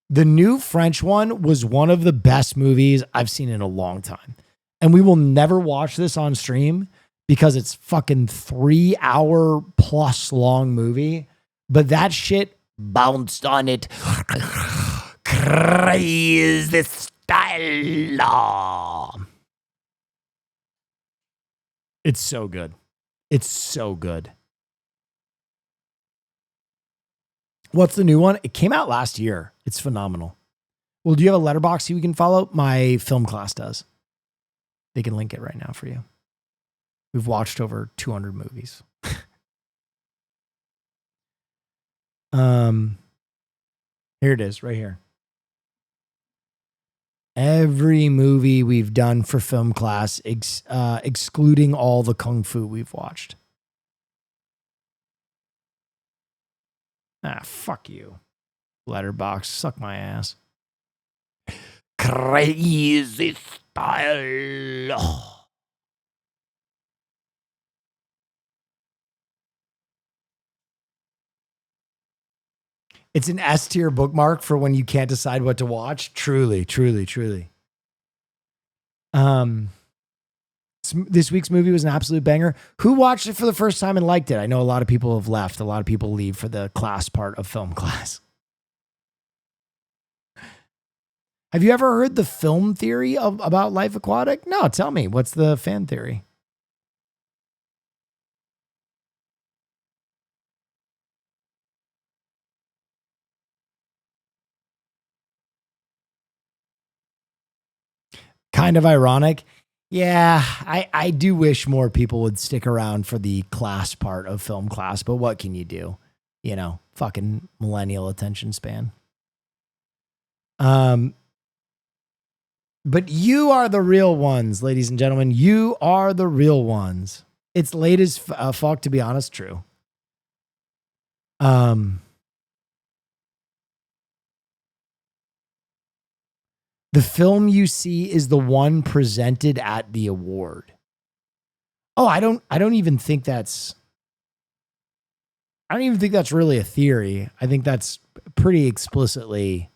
The new French one was one of the best movies I've seen in a long time. And we will never watch this on stream because it's fucking 3 hour plus long movie. But that shit bounced on it. Crazy style. It's so good. It's so good. What's the new one? It came out last year. It's phenomenal. Well, do you have a Letterboxd you can follow? My film class does. They can link it right now for you. We've watched over 200 movies. Here it is, right here. Every movie we've done for film class, excluding all the kung fu we've watched. Fuck you. Letterboxd, suck my ass. Crazy style. It's an S tier bookmark for when you can't decide what to watch. Truly, truly, truly. This week's movie was an absolute banger. Who watched it for the first time and liked it? I know a lot of people have left. A lot of people leave for the class part of film class. Have you ever heard the film theory about Life Aquatic? No, tell me. What's the fan theory? Kind of ironic. Yeah, I do wish more people would stick around for the class part of film class, but what can you do? You know, fucking millennial attention span. But you are the real ones, ladies and gentlemen. You are the real ones. It's late as fuck, to be honest. True. The film you see is the one presented at the award. Oh, I don't even think that's really a theory. I think that's pretty explicitly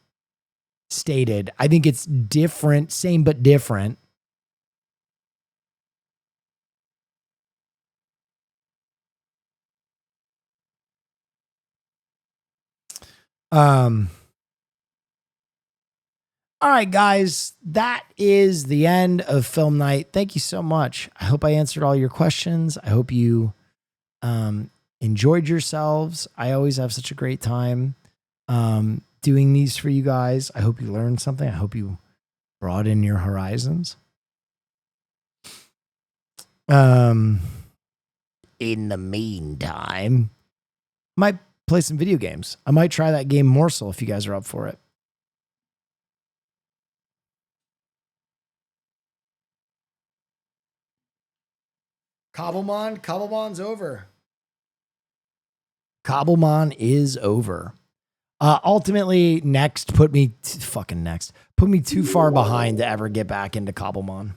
stated. I think it's different, same but different. All right, guys, that is the end of film night. Thank you so much. I hope I answered all your questions. I hope you enjoyed yourselves. I always have such a great time doing these for you guys. I hope you learned something. I hope you broaden your horizons. In the meantime, I might play some video games. I might try that game Morsel if you guys are up for it. Cobblemon's over. Cobblemon is over. Ultimately, next put me too far behind to ever get back into Cobblemon.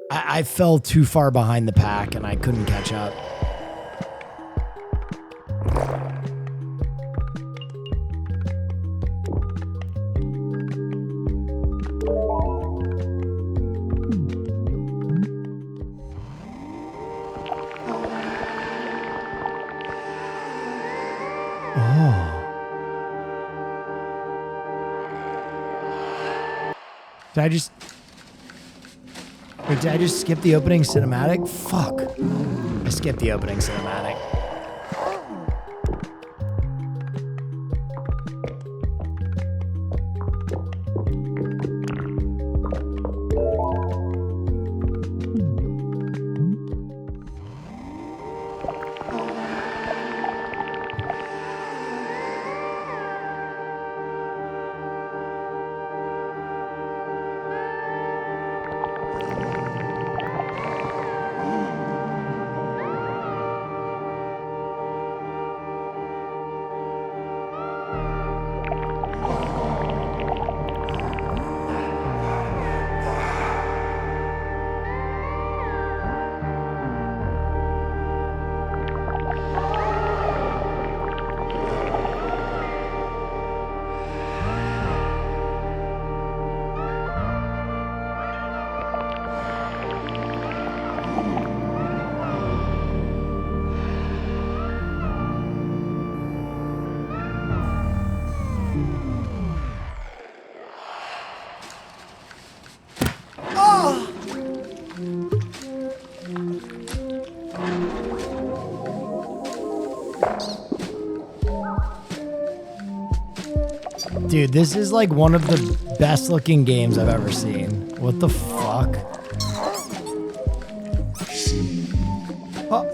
I fell too far behind the pack and I couldn't catch up. Did I just skip the opening cinematic? Fuck. I skipped the opening cinematic. Dude, this is like one of the best looking games I've ever seen. What the fuck? Oh.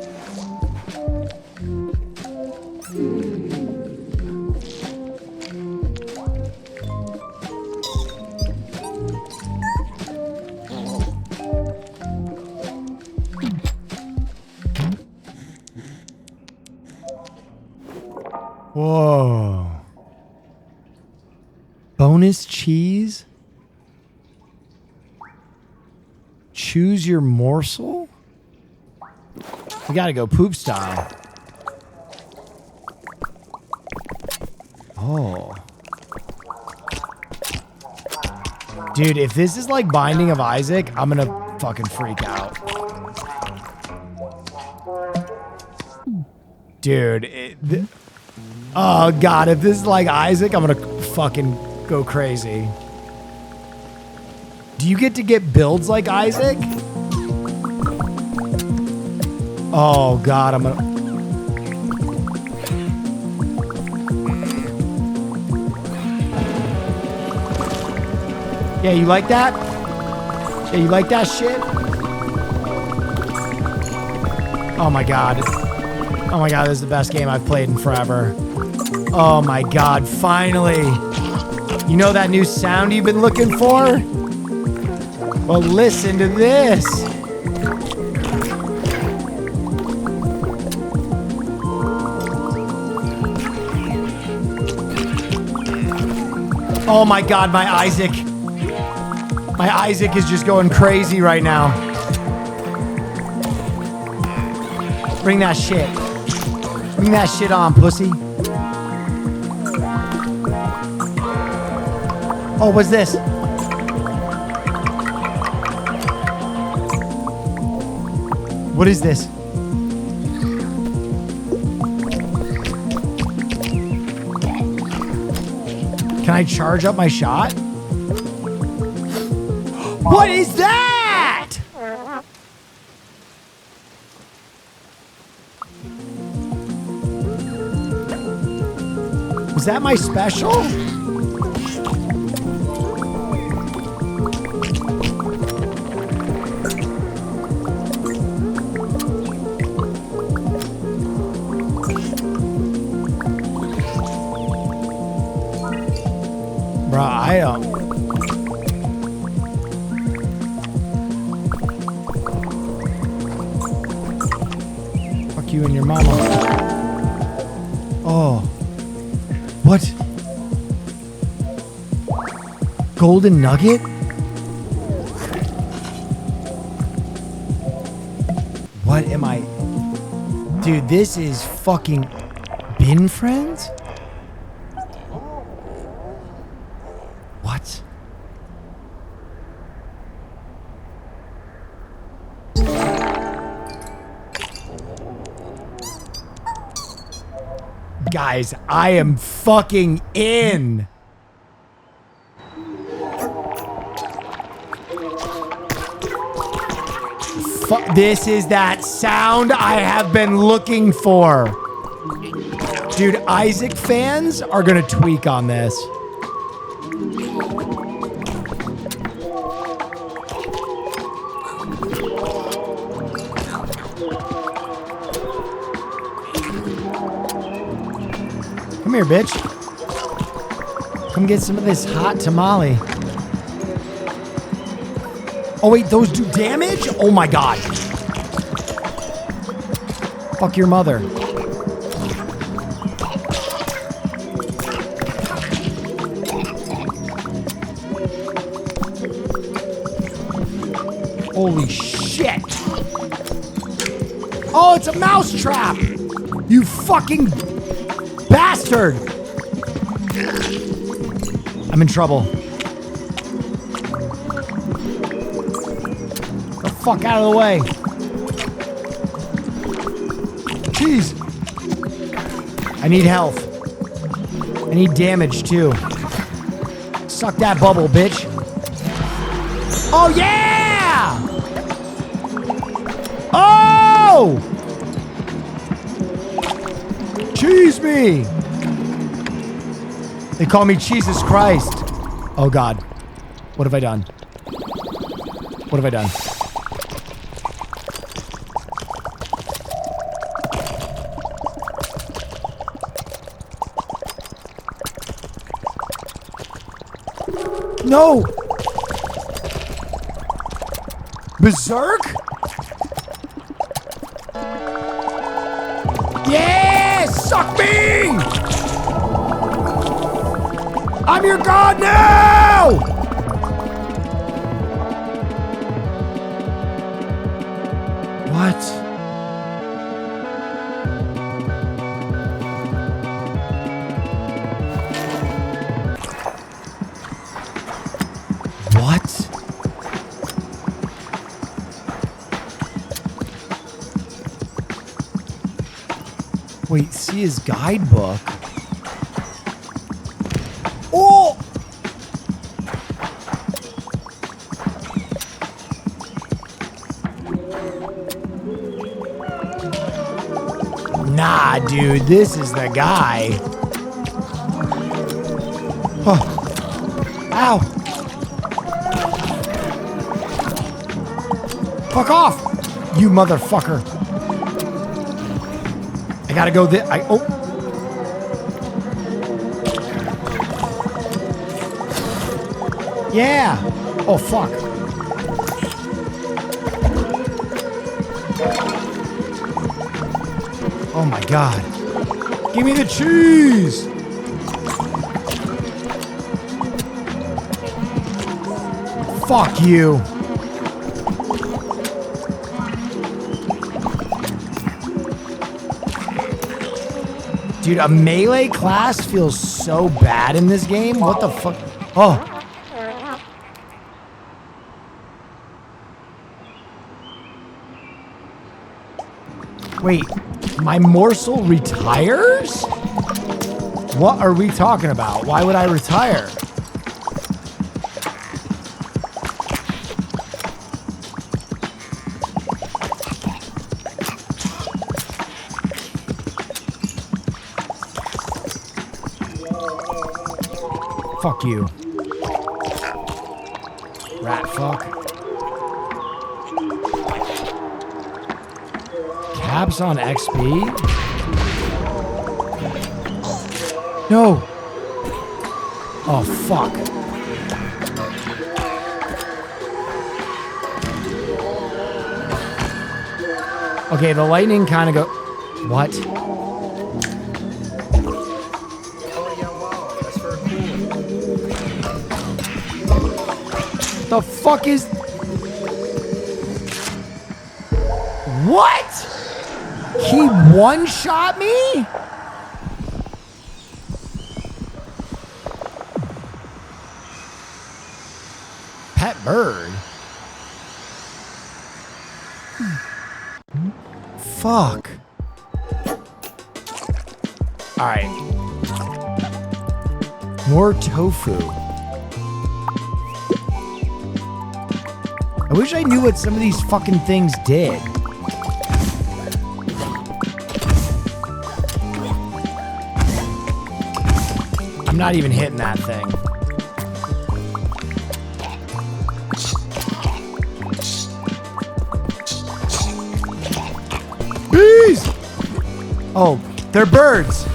Whoa. Bonus cheese? Choose your morsel? We gotta go poop style. Oh. Dude, if this is like Binding of Isaac, I'm gonna fucking freak out. Dude, oh god, if this is like Isaac, I'm gonna fucking go crazy. Do you get to get builds like Isaac? Oh god, I'm gonna... Yeah, you like that? Yeah, you like that shit? Oh my god. Oh my god, this is the best game I've played in forever. Oh my god, finally. You know that new sound you've been looking for? Well, listen to this. Oh my god, my Isaac. My Isaac is just going crazy right now. Bring that shit. Bring that shit on, pussy. Oh, what's this? What is this? Can I charge up my shot? What is that? Was that my special? Bro, I don't. Fuck you and your mama. Oh. What? Golden nugget? What am I? Dude, this is fucking Bin Friends? What? Guys, I am fucking in. This is that sound I have been looking for. Dude, Isaac fans are gonna tweak on this. Come here, bitch. Come get some of this hot tamale. Oh, wait, those do damage? Oh, my God. Fuck your mother. Holy shit. Oh, it's a mouse trap. You fucking bastard. I'm in trouble. Get the fuck out of the way. Jeez. I need health. I need damage too. Suck that bubble, bitch. Oh yeah! Oh! Cheese me! They call me Jesus Christ. Oh God. What have I done? What have I done? No! Berserk? Yeah! Suck me! I'm your god now! What? What? Wait, see his guidebook. Oh! Nah, dude, this is the guy. Oh. Ow. Fuck off, you motherfucker. I gotta go this. Oh. Yeah. Oh, fuck. Oh my god. Give me the cheese. Fuck you. Dude, a melee class feels so bad in this game. What the fuck? Oh. Wait, my morsel retires? What are we talking about? Why would I retire? Fuck you. Rat fuck. Caps on XP? No. Oh, fuck. Okay, the lightning kind of go... What? The fuck is... What? He one-shot me? Pet bird? Fuck. Alright. More tofu. I wish I knew what some of these fucking things did. I'm not even hitting that thing. Bees! Oh, they're birds.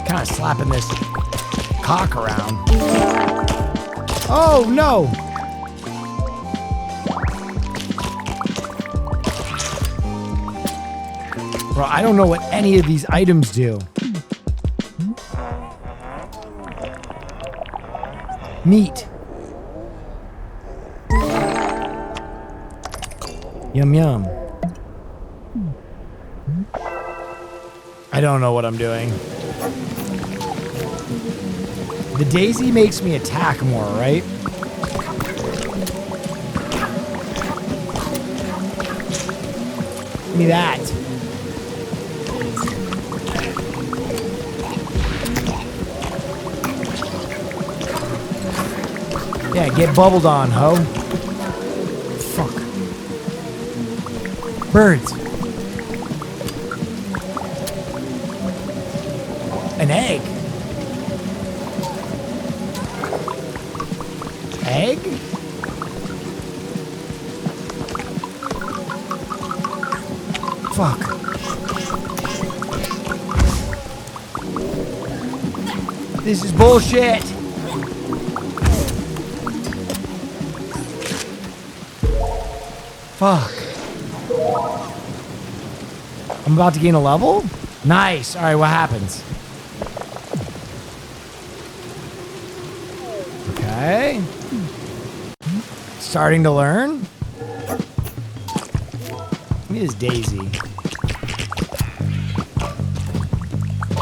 Kind of slapping this cock around. Oh, no. Bro, I don't know what any of these items do. Meat. Yum, yum. I don't know what I'm doing. The daisy makes me attack more, right? Give me that. Yeah, get bubbled on, ho. Fuck. Birds. An egg. Egg? Fuck. This is bullshit. Fuck. I'm about to gain a level? Nice. All right, what happens? Okay. Starting to learn. Give me this daisy.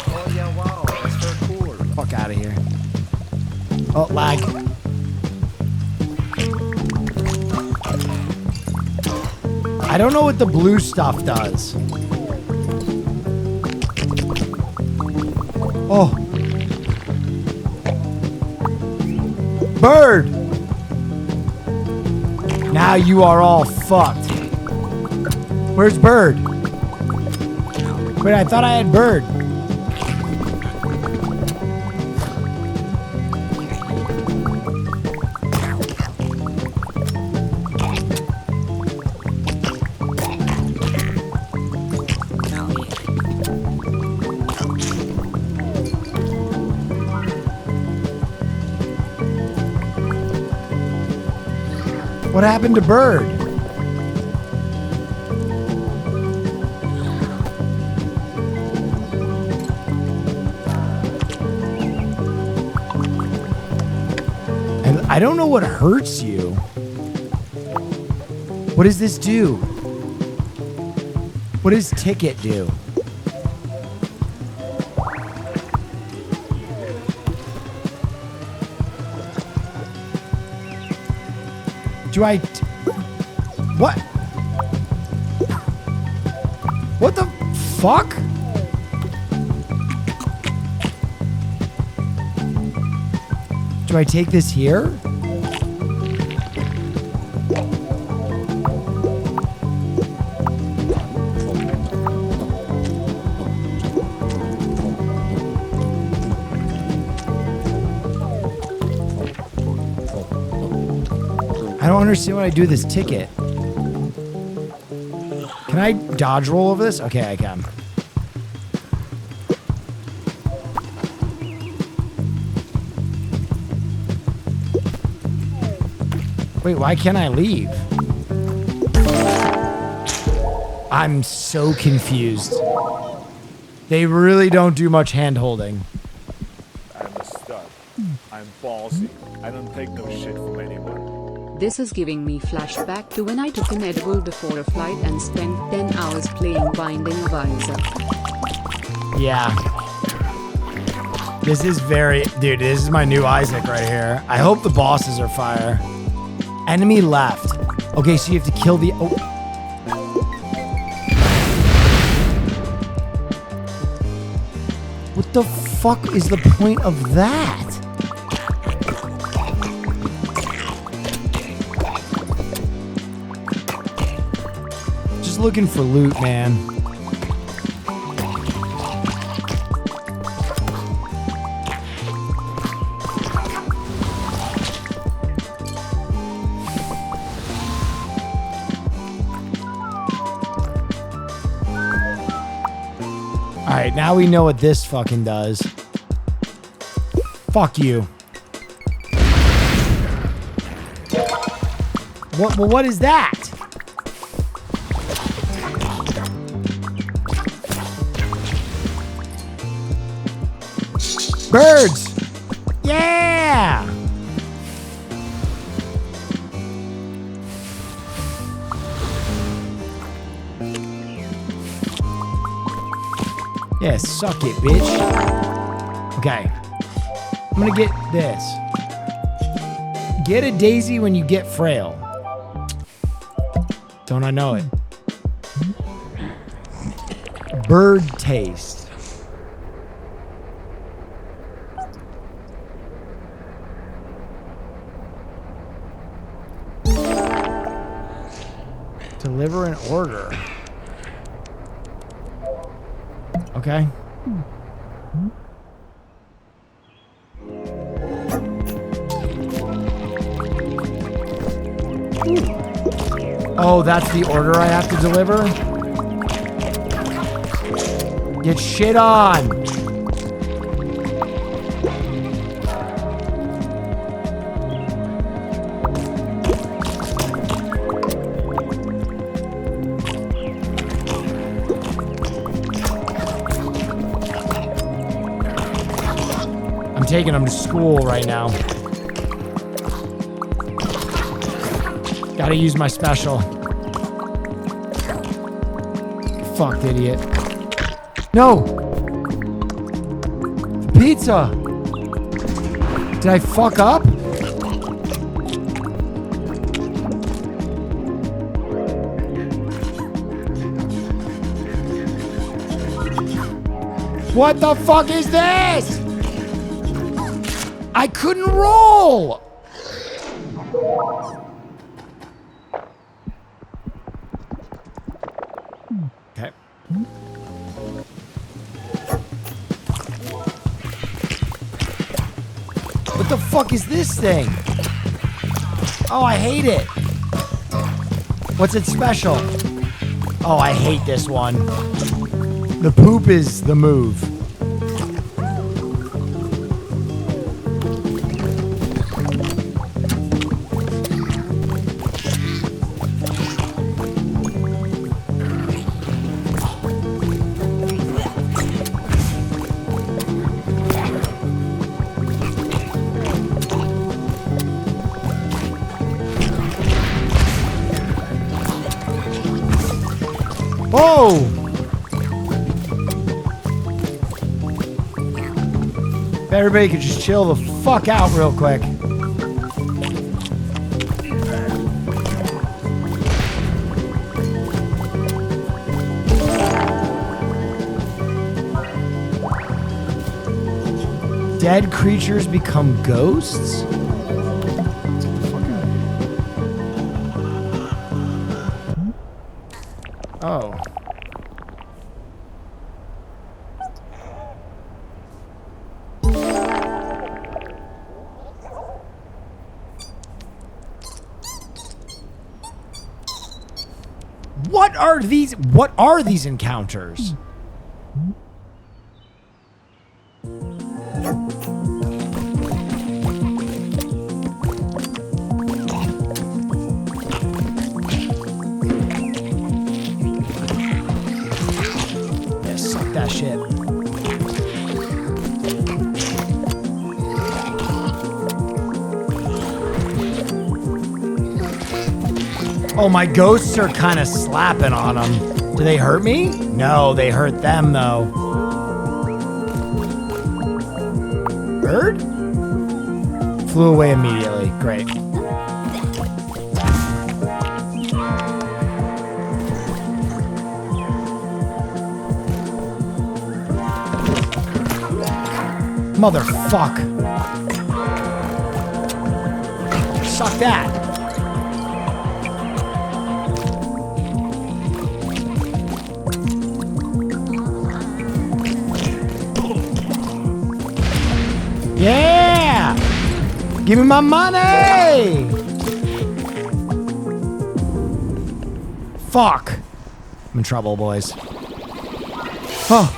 Oh yeah, wow, that's very cool. Fuck out of here. Oh, lag. I don't know what the blue stuff does. Oh. Bird! Now you are all fucked. Where's Bird? Wait, I thought I had Bird. What happened to Bird? And I don't know what hurts you. What does this do? What does ticket do? Do I... What? What the fuck? Do I take this here? I don't understand what I do with this ticket. Can I dodge roll over this? Okay, I can. Wait, why can't I leave? I'm so confused. They really don't do much hand holding. I'm a stud. I'm ballsy. I don't take no shit from anyone. This is giving me flashback to when I took an edible before a flight and spent 10 hours playing Binding of Isaac. Yeah. This is very... Dude, this is my new Isaac right here. I hope the bosses are fire. Enemy left. Okay, so you have to kill the... Oh. What the fuck is the point of that? Just looking for loot, man. Alright, now we know what this fucking does. Fuck you. What? Well, what is that? Birds! Yeah! Yeah, suck it, bitch. Okay. I'm gonna get this. Get a daisy when you get frail. Don't I know it? Bird taste. Deliver an order. Okay. Oh, that's the order I have to deliver? Get shit on! taking him to school right now. Gotta use my special. Fucked idiot. No! Pizza! Did I fuck up? What the fuck is this? I couldn't roll! Okay. What the fuck is this thing? Oh, I hate it. What's it special? Oh, I hate this one. The poop is the move. Whoa! If everybody could just chill the fuck out real quick. Dead creatures become ghosts? Oh. What are these encounters? Yeah, suck that shit. Oh, my ghosts are kind of slapping on them. Do they hurt me? No, they hurt them, though. Bird? Flew away immediately. Great. Motherfuck. Suck that. Yeah! Give me my money! Fuck. I'm in trouble, boys. Oh.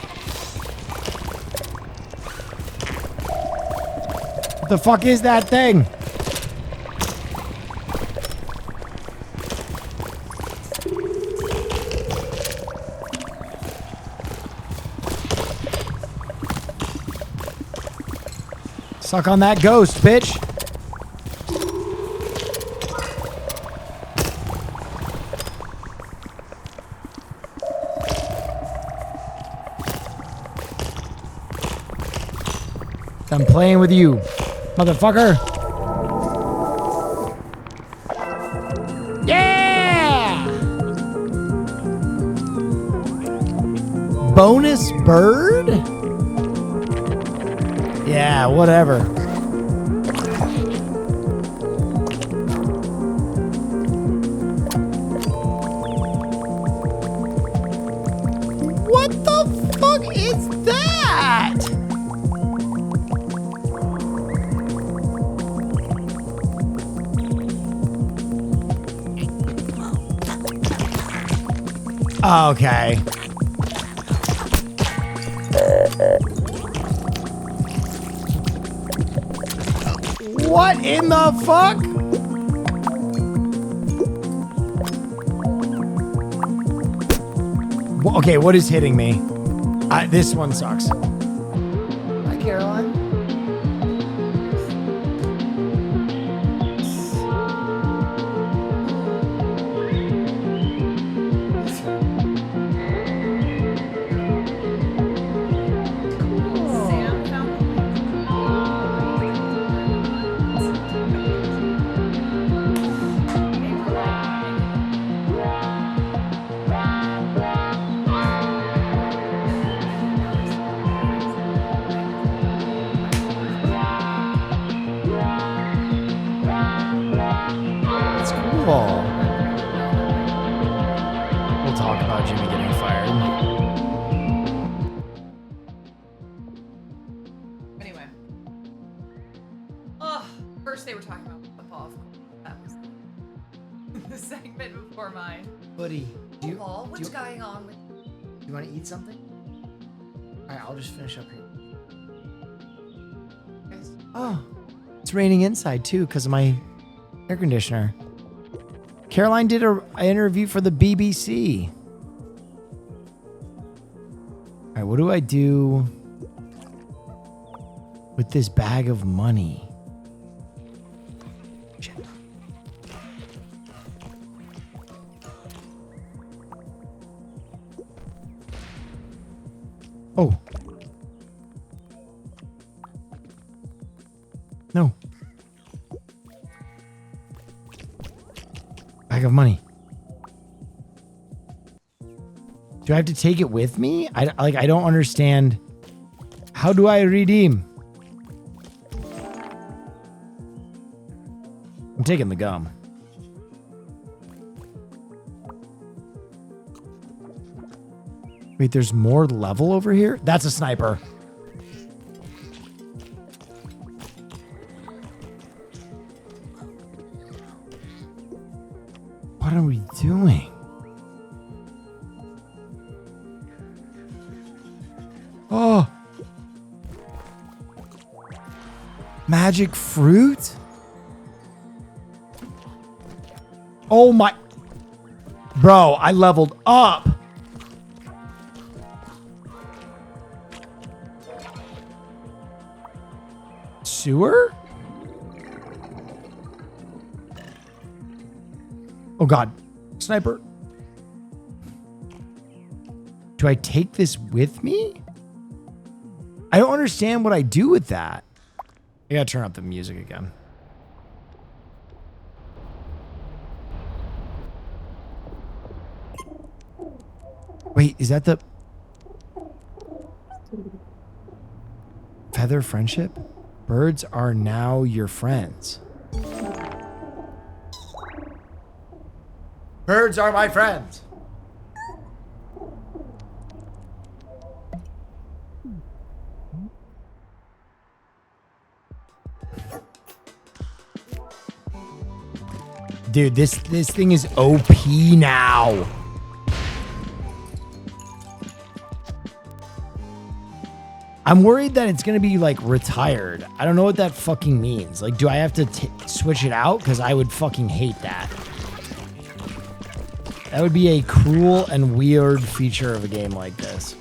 What the fuck is that thing? Suck on that ghost, bitch. I'm playing with you, motherfucker. Yeah! Bonus bird? Yeah, whatever. What the fuck is that? Okay. What in the fuck? Okay, what is hitting me? This one sucks. Hi, Caroline. That's cool. We'll talk about Jimmy getting fired. Anyway. Oh, first they were talking about football. That was the segment before mine. Buddy, Paul, what's going on with you want to eat something? All right, I'll just finish up here. guys? Oh, it's raining inside too because of my air conditioner. Caroline did an interview for the BBC. All right, what do I do with this bag of money? Shit. Oh. No. Bag of money. Do I have to take it with me? I don't understand. How do I redeem? I'm taking the gum. Wait, there's more level over here? That's a sniper. What are we doing? Oh. Magic fruit? Oh my. Bro, I leveled up. Sewer? Oh God. Sniper. Do I take this with me? I don't understand what I do with that. I gotta turn up the music again. Wait, is that the feather friendship? Birds are now your friends. Birds are my friends. Dude, this thing is OP now. I'm worried that it's going to be like retired. I don't know what that fucking means. Like, do I have to switch it out? Because I would fucking hate that. That would be a cruel and weird feature of a game like this.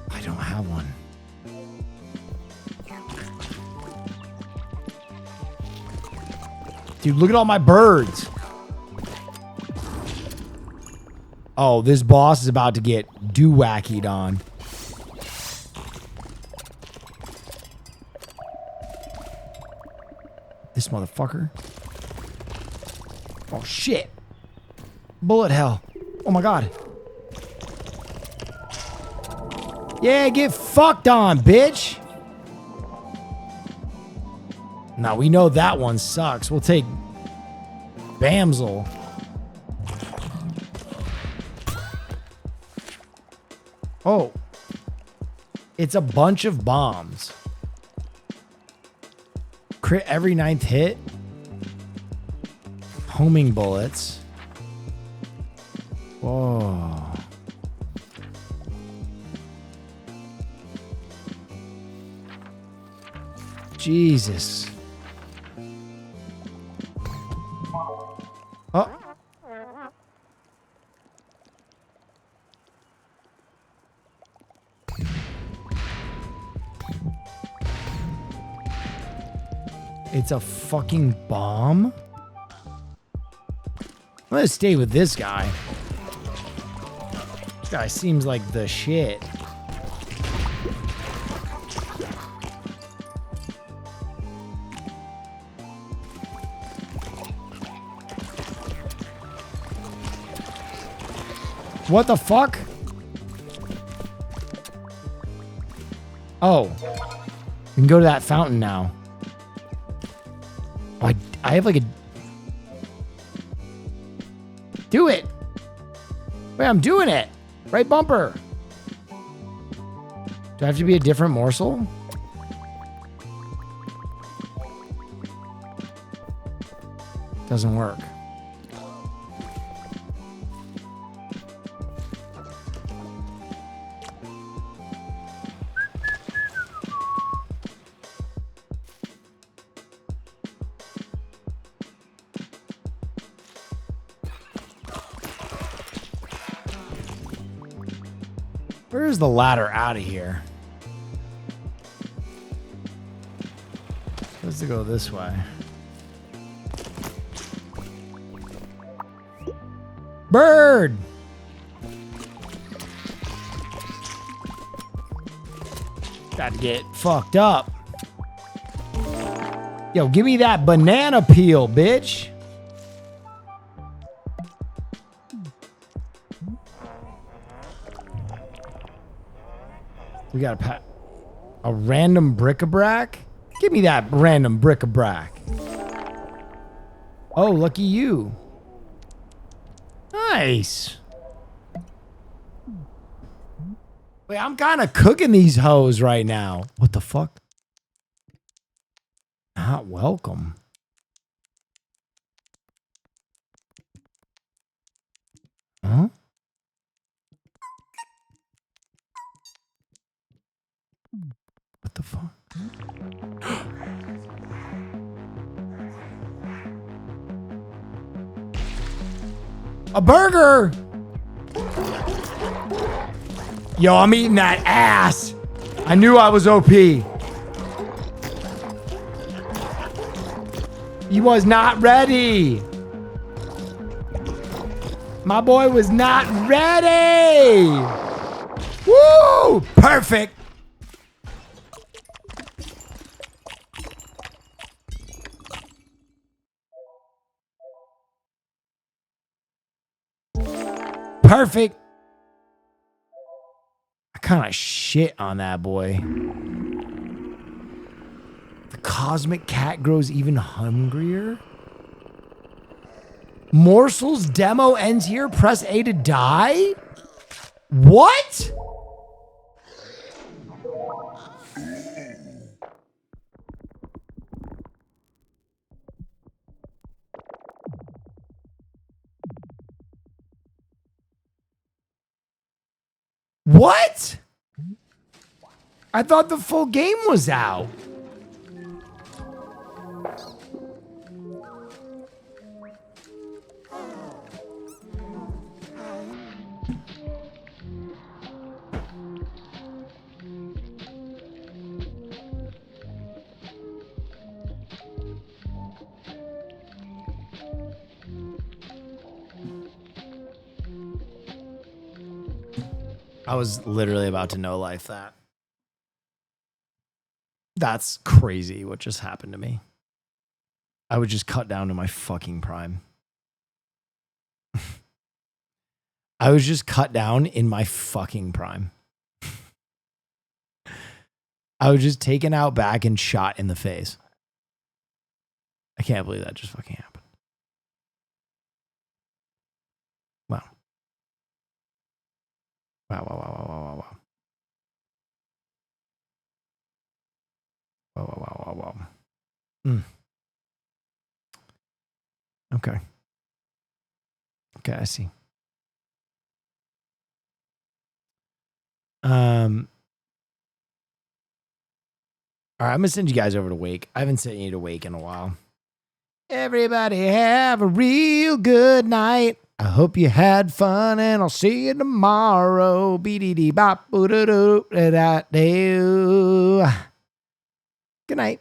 I don't have one. Dude, look at all my birds. Oh, this boss is about to get doo-wackied on. This motherfucker. Oh, shit. Bullet hell. Oh, my God. Yeah, get fucked on, bitch. Now, we know that one sucks. We'll take Bamsel. Oh. It's a bunch of bombs. Crit every 9th hit. Homing bullets. Whoa. Jesus. Oh. It's a fucking bomb? I'm gonna stay with this guy. This guy seems like the shit. What the fuck? Oh. We can go to that fountain now. Oh, I have like a... Do it. Wait, I'm doing it. Right bumper. Do I have to be a different morsel? Doesn't work. Where's the ladder out of here? Supposed to go this way. Bird! Got to get fucked up. Yo, give me that banana peel, bitch. We got a random bric-a-brac? Give me that random bric-a-brac. Oh, lucky you. Nice. Wait, I'm kind of cooking these hoes right now. What the fuck? Not welcome. Huh? What the fuck? A burger! Yo, I'm eating that ass. I knew I was OP. He was not ready. My boy was not ready. Woo! Perfect. Perfect. I kind of shit on that boy. The cosmic cat grows even hungrier. Morsels demo ends here. Press A to die. What? What? I thought the full game was out. I was literally about to no life that. That's crazy what just happened to me. I would just cut down to my fucking prime. I was just cut down in my fucking prime. I was just taken out back and shot in the face. I can't believe that just fucking happened. Wow. Wow, wow, wow, wow, wow, wow. Wow, wow, wow, wow, wow. Okay. Okay, I see. All right, I'm gonna send you guys over to Wake. I haven't sent you to Wake in a while. Everybody have a real good night. I hope you had fun, and I'll see you tomorrow. Good night.